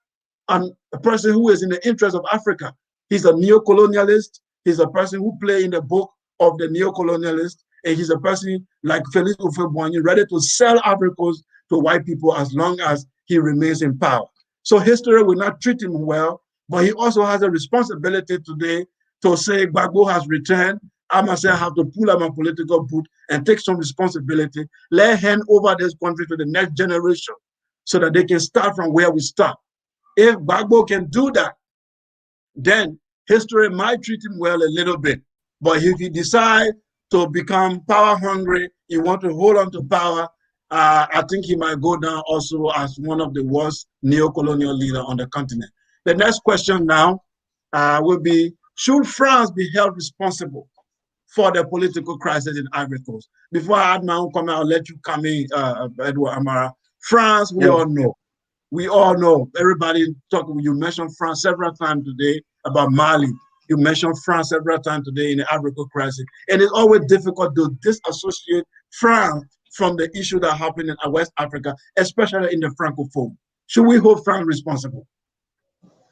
S2: a person who is in the interest of Africa. He's a neo-colonialist. He's a person who plays in the book of the neo-colonialist. And he's a person like Felix Houphouët-Boigny, ready to sell Africa to white people as long as he remains in power. So history will not treat him well, but he also has a responsibility today to say Gbagbo has returned. I myself have to pull out my political boot and take some responsibility, hand over this country to the next generation so that they can start from where we start. If Gbagbo can do that, then history might treat him well a little bit. But if he decides to become power hungry, he wants to hold on to power, I think he might go down also as one of the worst neo-colonial leaders on the continent. The next question now will be, should France be held responsible for the political crisis in Ivory Coast? Before I add my own comment, I'll let you come in, Edward Amara. France, we all know. We all know. Everybody talk. You mentioned France several times today about Mali. You mentioned France several times today in the Ivory Coast crisis. And it's always difficult to disassociate France from the issue that happened in West Africa, especially in the Francophone. Should we hold France responsible?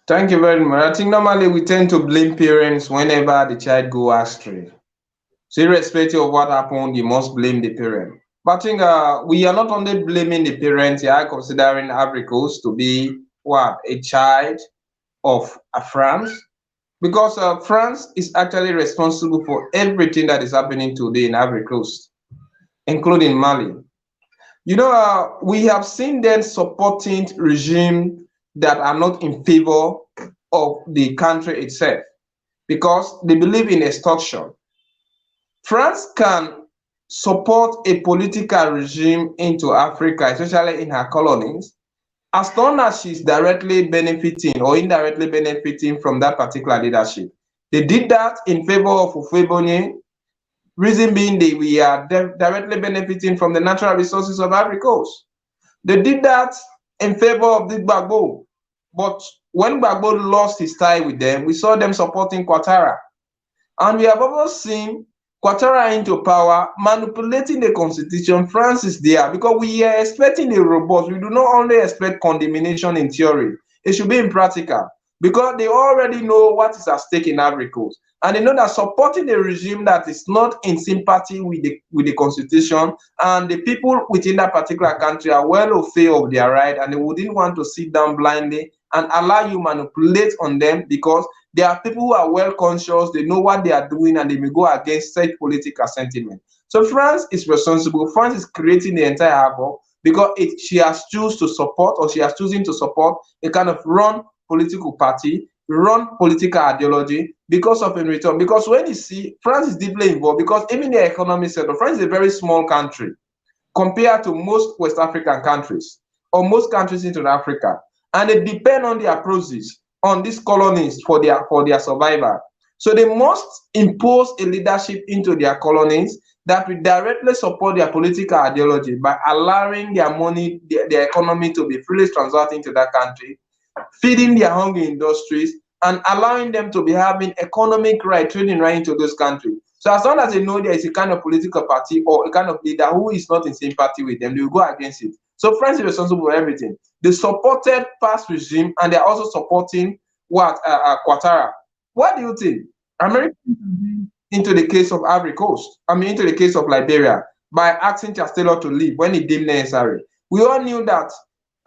S1: Thank you very much. I think normally we tend to blame parents whenever the child goes astray. So irrespective of what happened, you must blame the parent. But I think we are not only blaming the parents, we are considering Ivory Coast to be a child of France, because France is actually responsible for everything that is happening today in Ivory Coast, including Mali. You know, we have seen them supporting regimes that are not in favor of the country itself because they believe in extortion. France can support a political regime into Africa, especially in her colonies, as long as she's directly benefiting or indirectly benefiting from that particular leadership. They did that in favor of Houphouët-Boigny, reason being we are directly benefiting from the natural resources of Ivory Coast. They did that in favor of the Gbagbo, but when Gbagbo lost his tie with them, we saw them supporting Ouattara. And we have also seen Ouattara into power, manipulating the constitution. France is there because we are expecting a robust. We do not only expect condemnation in theory. It should be in practical. because they already know what is at stake in Ivory Coast. And they know that supporting a regime that is not in sympathy with the constitution and the people within that particular country are well aware of their right, and they wouldn't want to sit down blindly and allow you manipulate on them, because there are people who are well conscious, they know what they are doing, and they may go against such political sentiment. So France is responsible. France is creating the entire havoc because she has chosen to support, or she has chosen to support a kind of run political party, run political ideology because of in return. Because when you see, France is deeply involved, because even the economic sector, France is a very small country compared to most West African countries or most countries in Africa, and they depend on their process on these colonies for their survival. So they must impose a leadership into their colonies that will directly support their political ideology by allowing their money, their economy to be freely transferred into that country, feeding their hungry industries, and allowing them to be having economic right, trading right into those countries. So as long as they know there is a kind of political party or a kind of leader who is not in sympathy with them, they will go against it. So France is responsible for everything. They supported past regime, and they're also supporting what Ouattara. What do you think? America into the case of Ivory Coast, into the case of Liberia, by asking Charles Taylor to leave when he deemed necessary. We all knew that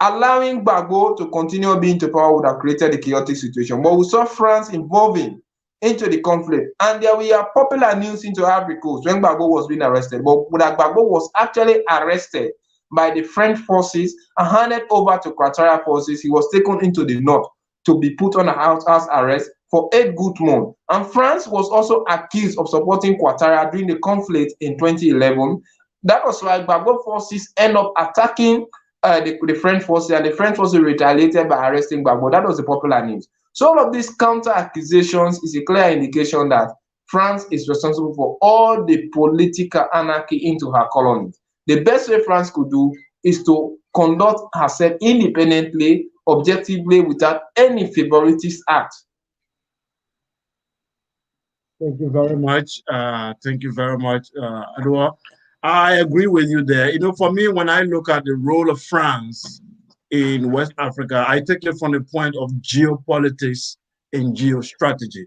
S1: allowing Gbagbo to continue being to power would have created a chaotic situation. But we saw France involving into the conflict, and there were popular news into Ivory Coast when Gbagbo was being arrested. But that Gbagbo was actually arrested by the French forces and handed over to Ouattara forces. He was taken into the north to be put on a house arrest for 8 good months. And France was also accused of supporting Ouattara during the conflict in 2011. That was why Gbagbo forces end up attacking the French forces, and the French forces retaliated by arresting Gbagbo. That was the popular news. So all of these counter accusations is a clear indication that France is responsible for all the political anarchy into her colonies. The best way France could do is to conduct herself independently, objectively, without any favoritist act.
S2: Thank you very much. Thank you very much, Edouard. I agree with you there. You know, for me, when I look at the role of France in West Africa, I take it from the point of geopolitics and geostrategy.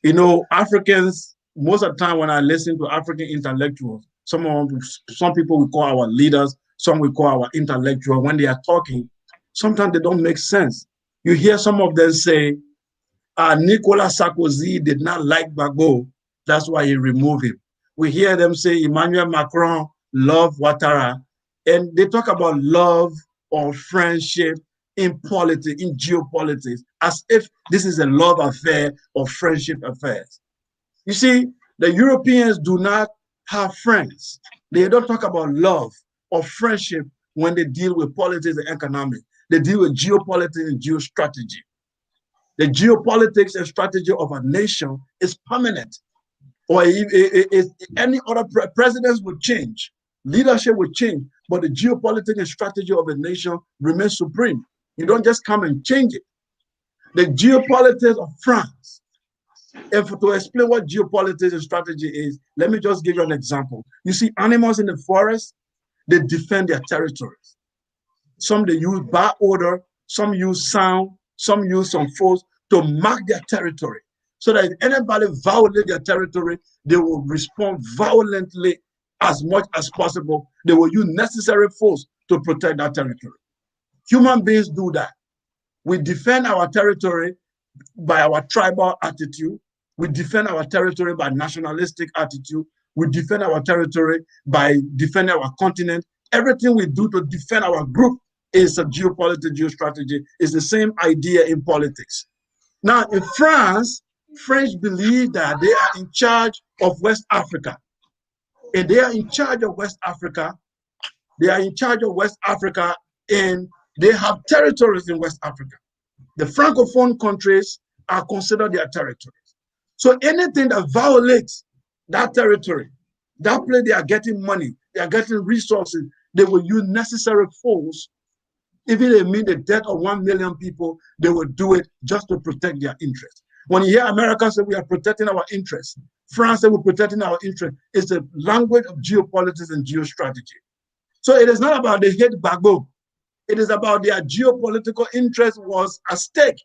S2: You know, Africans, most of the time when I listen to African intellectuals, some people we call our leaders, some we call our intellectuals, when they are talking, sometimes they don't make sense. You hear some of them say, Nicolas Sarkozy did not like Gbagbo, that's why he removed him. We hear them say Emmanuel Macron loved Ouattara, and they talk about love or friendship in politics, in geopolitics, as if this is a love affair or friendship affairs. You see, the Europeans do not have friends. They don't talk about love or friendship when they deal with politics and economics. They deal with geopolitics and geostrategy. The geopolitics and strategy of a nation is permanent. Or if any other presidents would change, leadership would change, but the geopolitics and strategy of a nation remains supreme. You don't just come and change it. The geopolitics of France, to explain what geopolitics and strategy is, let me just give you an example. You see animals in the forest, they defend their territories. Some they use by odor, some use sound, some use some force to mark their territory, so that if anybody violates their territory, they will respond violently as much as possible. They will use necessary force to protect that territory. Human beings do that. We defend our territory by our tribal attitude. We defend our territory by nationalistic attitude. We defend our territory by defending our continent. Everything we do to defend our group is a geopolitical geostrategy. It's the same idea in politics. Now, in France, French believe that they are in charge of West Africa. And they are in charge of West Africa. They are in charge of West Africa, and they have territories in West Africa. The Francophone countries are considered their territories. So anything that violates that territory, that place they are getting money, they are getting resources, they will use necessary force. Even if it means the death of 1 million people, they will do it just to protect their interests. When you hear America say we are protecting our interests, France say we're protecting our interests, it's the language of geopolitics and geostrategy. So it is not about the hate Gbagbo. It is about their geopolitical interest was at stake.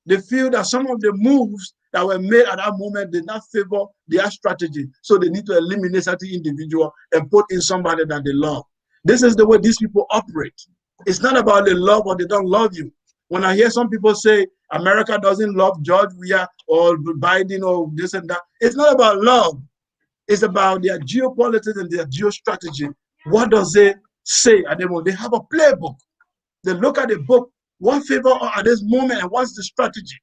S2: They feel that some of the moves that were made at that moment did not favor their strategy. So they need to eliminate certain individual and put in somebody that they love. This is the way these people operate. It's not about they love or they don't love you. When I hear some people say America doesn't love George Weah or Biden or this and that, it's not about love. It's about their geopolitics and their geostrategy. What does it say at the moment? They have a playbook. They look at the book, what favor at this moment and what's the strategy?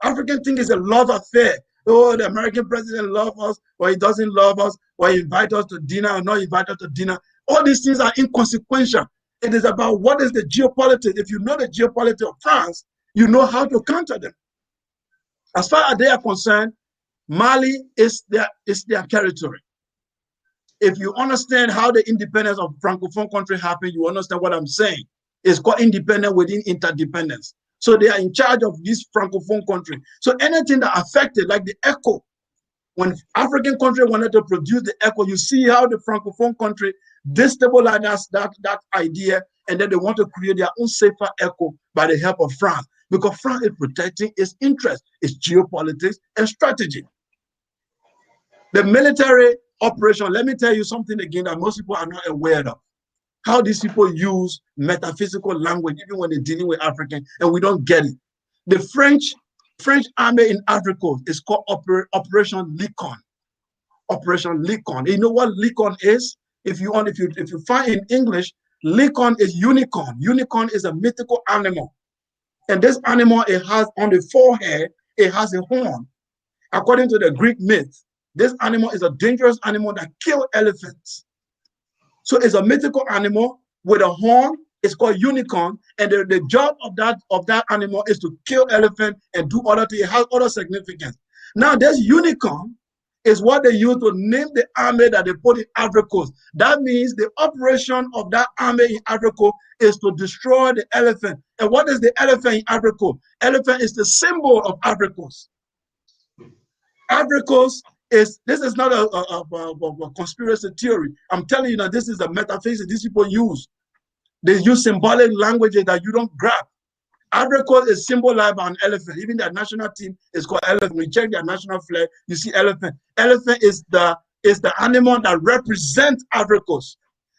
S2: African thing is a love affair. Oh, the American president loves us, or he doesn't love us, or he invites us to dinner or not invite us to dinner. All these things are inconsequential. It is about what is the geopolitics. If you know the geopolitics of France, you know how to counter them. As far as they are concerned, Mali is their territory. If you understand how the independence of Francophone country happened, you understand what I'm saying. It's called independence within interdependence. So they are in charge of this Francophone country. So anything that affected, like the ECHO, when African country wanted to produce the ECHO, you see how the Francophone country destabilized that idea, and then they want to create their own safer ECHO by the help of France, because France is protecting its interests, its geopolitics and strategy. The military operation, let me tell you something again that most people are not aware of. How these people use metaphysical language, even when they're dealing with African, and we don't get it. The French army in Africa is called Operation Likon. Operation Likon. You know what Likon is? If you find in English, Likon is unicorn. Unicorn is a mythical animal. And this animal, it has on the forehead, it has a horn. According to the Greek myth, this animal is a dangerous animal that kills elephants. So it's a mythical animal with a horn. It's called unicorn, and the job of that animal is to kill elephant and do other things. It has other significance. Now, this unicorn is what they use to name the army that they put in Ivory Coast. That means the operation of that army in Ivory Coast is to destroy the elephant. And what is the elephant in Ivory Coast? Elephant is the symbol of Ivory Coast. Ivory Coast this is not a conspiracy theory. I'm telling you that this is a metaphysics these people use. They use symbolic languages that you don't grab. Ivory Coast is symbolized by an elephant. Even their national team is called elephant. We check their national flag, you see elephant. Elephant is the animal that represents Ivory Coast.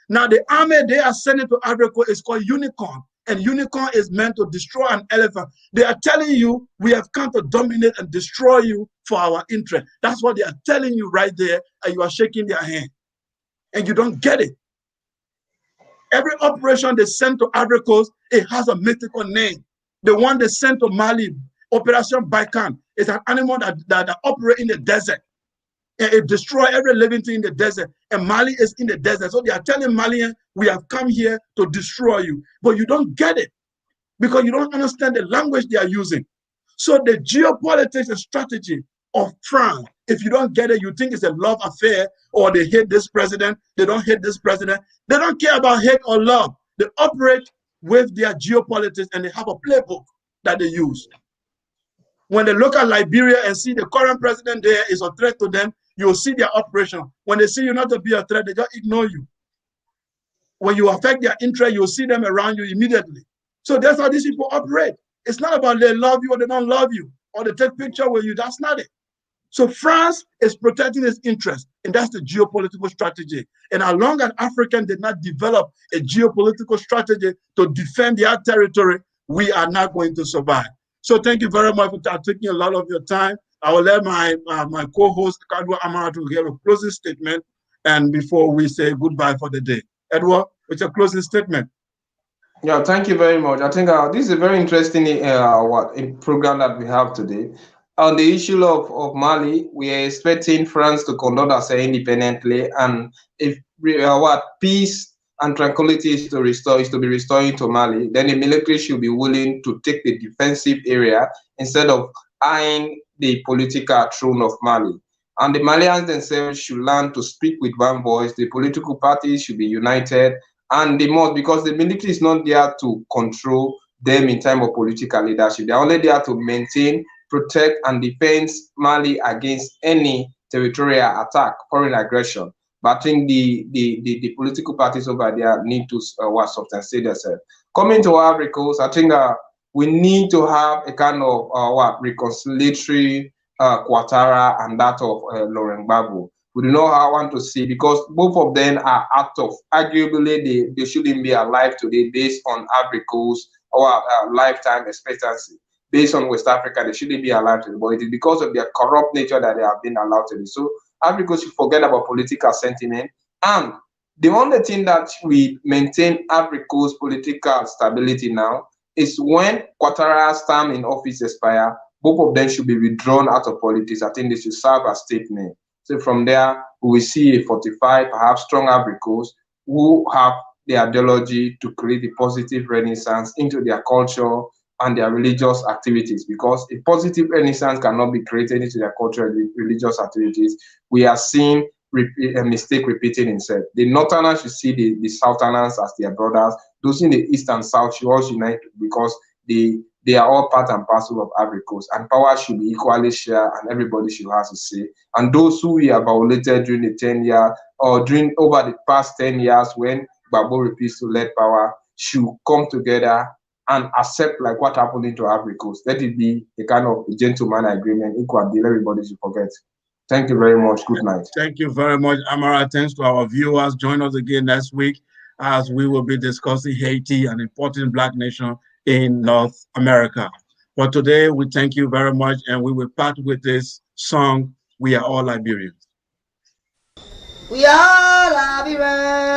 S2: Now the army they are sending to Ivory Coast is called unicorn. And unicorn is meant to destroy an elephant. They are telling you, we have come to dominate and destroy you for our interest. That's what they are telling you right there, and you are shaking their hand. And you don't get it. Every operation they send to Ivory Coast, it has a mythical name. The one they sent to Mali, Operation Barkhane, is an animal that operates in the desert. And it destroys every living thing in the desert. And Mali is in the desert. So they are telling Malians, we have come here to destroy you. But you don't get it because you don't understand the language they are using. So the geopolitics and strategy of France, if you don't get it, you think it's a love affair or they hate this president, they don't hate this president. They don't care about hate or love. They operate with their geopolitics and they have a playbook that they use. When they look at Liberia and see the current president there is a threat to them, you'll see their operation. When they see you not to be a threat, they just ignore you. When you affect their interest, you'll see them around you immediately. So that's how these people operate. It's not about they love you or they don't love you, or they take picture with you. That's not it. So France is protecting its interests, and that's the geopolitical strategy. And as long as Africans did not develop a geopolitical strategy to defend their territory, we are not going to survive. So thank you very much for taking a lot of your time. I will let my co-host, Edward Amara, to give a closing statement, and before we say goodbye for the day. Edward, what's your closing statement?
S1: Yeah, thank you very much. I think this is a very interesting program that we have today. On the issue of Mali, we are expecting France to conduct herself independently, and if peace and tranquility is to be restoring to Mali, then the military should be willing to take the defensive area instead of eyeing the political throne of Mali. And the Malians themselves should learn to speak with one voice. The political parties should be united, and because the military is not there to control them in time of political leadership. They're only there to maintain, protect, and defend Mali against any territorial attack, foreign aggression. But I think the political parties over there need to substantiate themselves. Coming to Ivory Coast, I think we need to have a kind of reconciliatory Ouattara and that of Laurent Gbagbo. We do not want to see, because both of them are out of, arguably they shouldn't be alive today based on Ivory Coast or lifetime expectancy. Based on West Africa, they shouldn't be alive today, but it is because of their corrupt nature that they have been allowed to be. So Ivory Coast should forget about political sentiment. And the only thing that we maintain Ivory Coast political stability now is when Ouattara's term in office expire, both of them should be withdrawn out of politics. I think they should serve as statement. So from there, we will see a 45, perhaps strong Ivory Coast who have the ideology to create a positive renaissance into their culture and their religious activities, because a positive renaissance cannot be created into their culture and religious activities. We are seeing a mistake repeating itself. The Northerners should see the Southerners as their brothers. Those in the East and South should all unite, because they are all part and parcel of Ivory Coast, and power should be equally shared, and everybody should have to say. And those who we have violated during the 10 years or over the past 10 years when Gbagbo refused to let power, should come together and accept like what happened into Ivory Coast. Let it be a kind of a gentleman agreement, equal deal. Everybody should forget. Thank you very much. Good night.
S2: Thank you very much, Amara. Thanks to our viewers. Join us again next week as we will be discussing Haiti, an important Black nation in North America. For today, we thank you very much, and we will part with this song, We Are All Liberians.
S5: We are Liberians.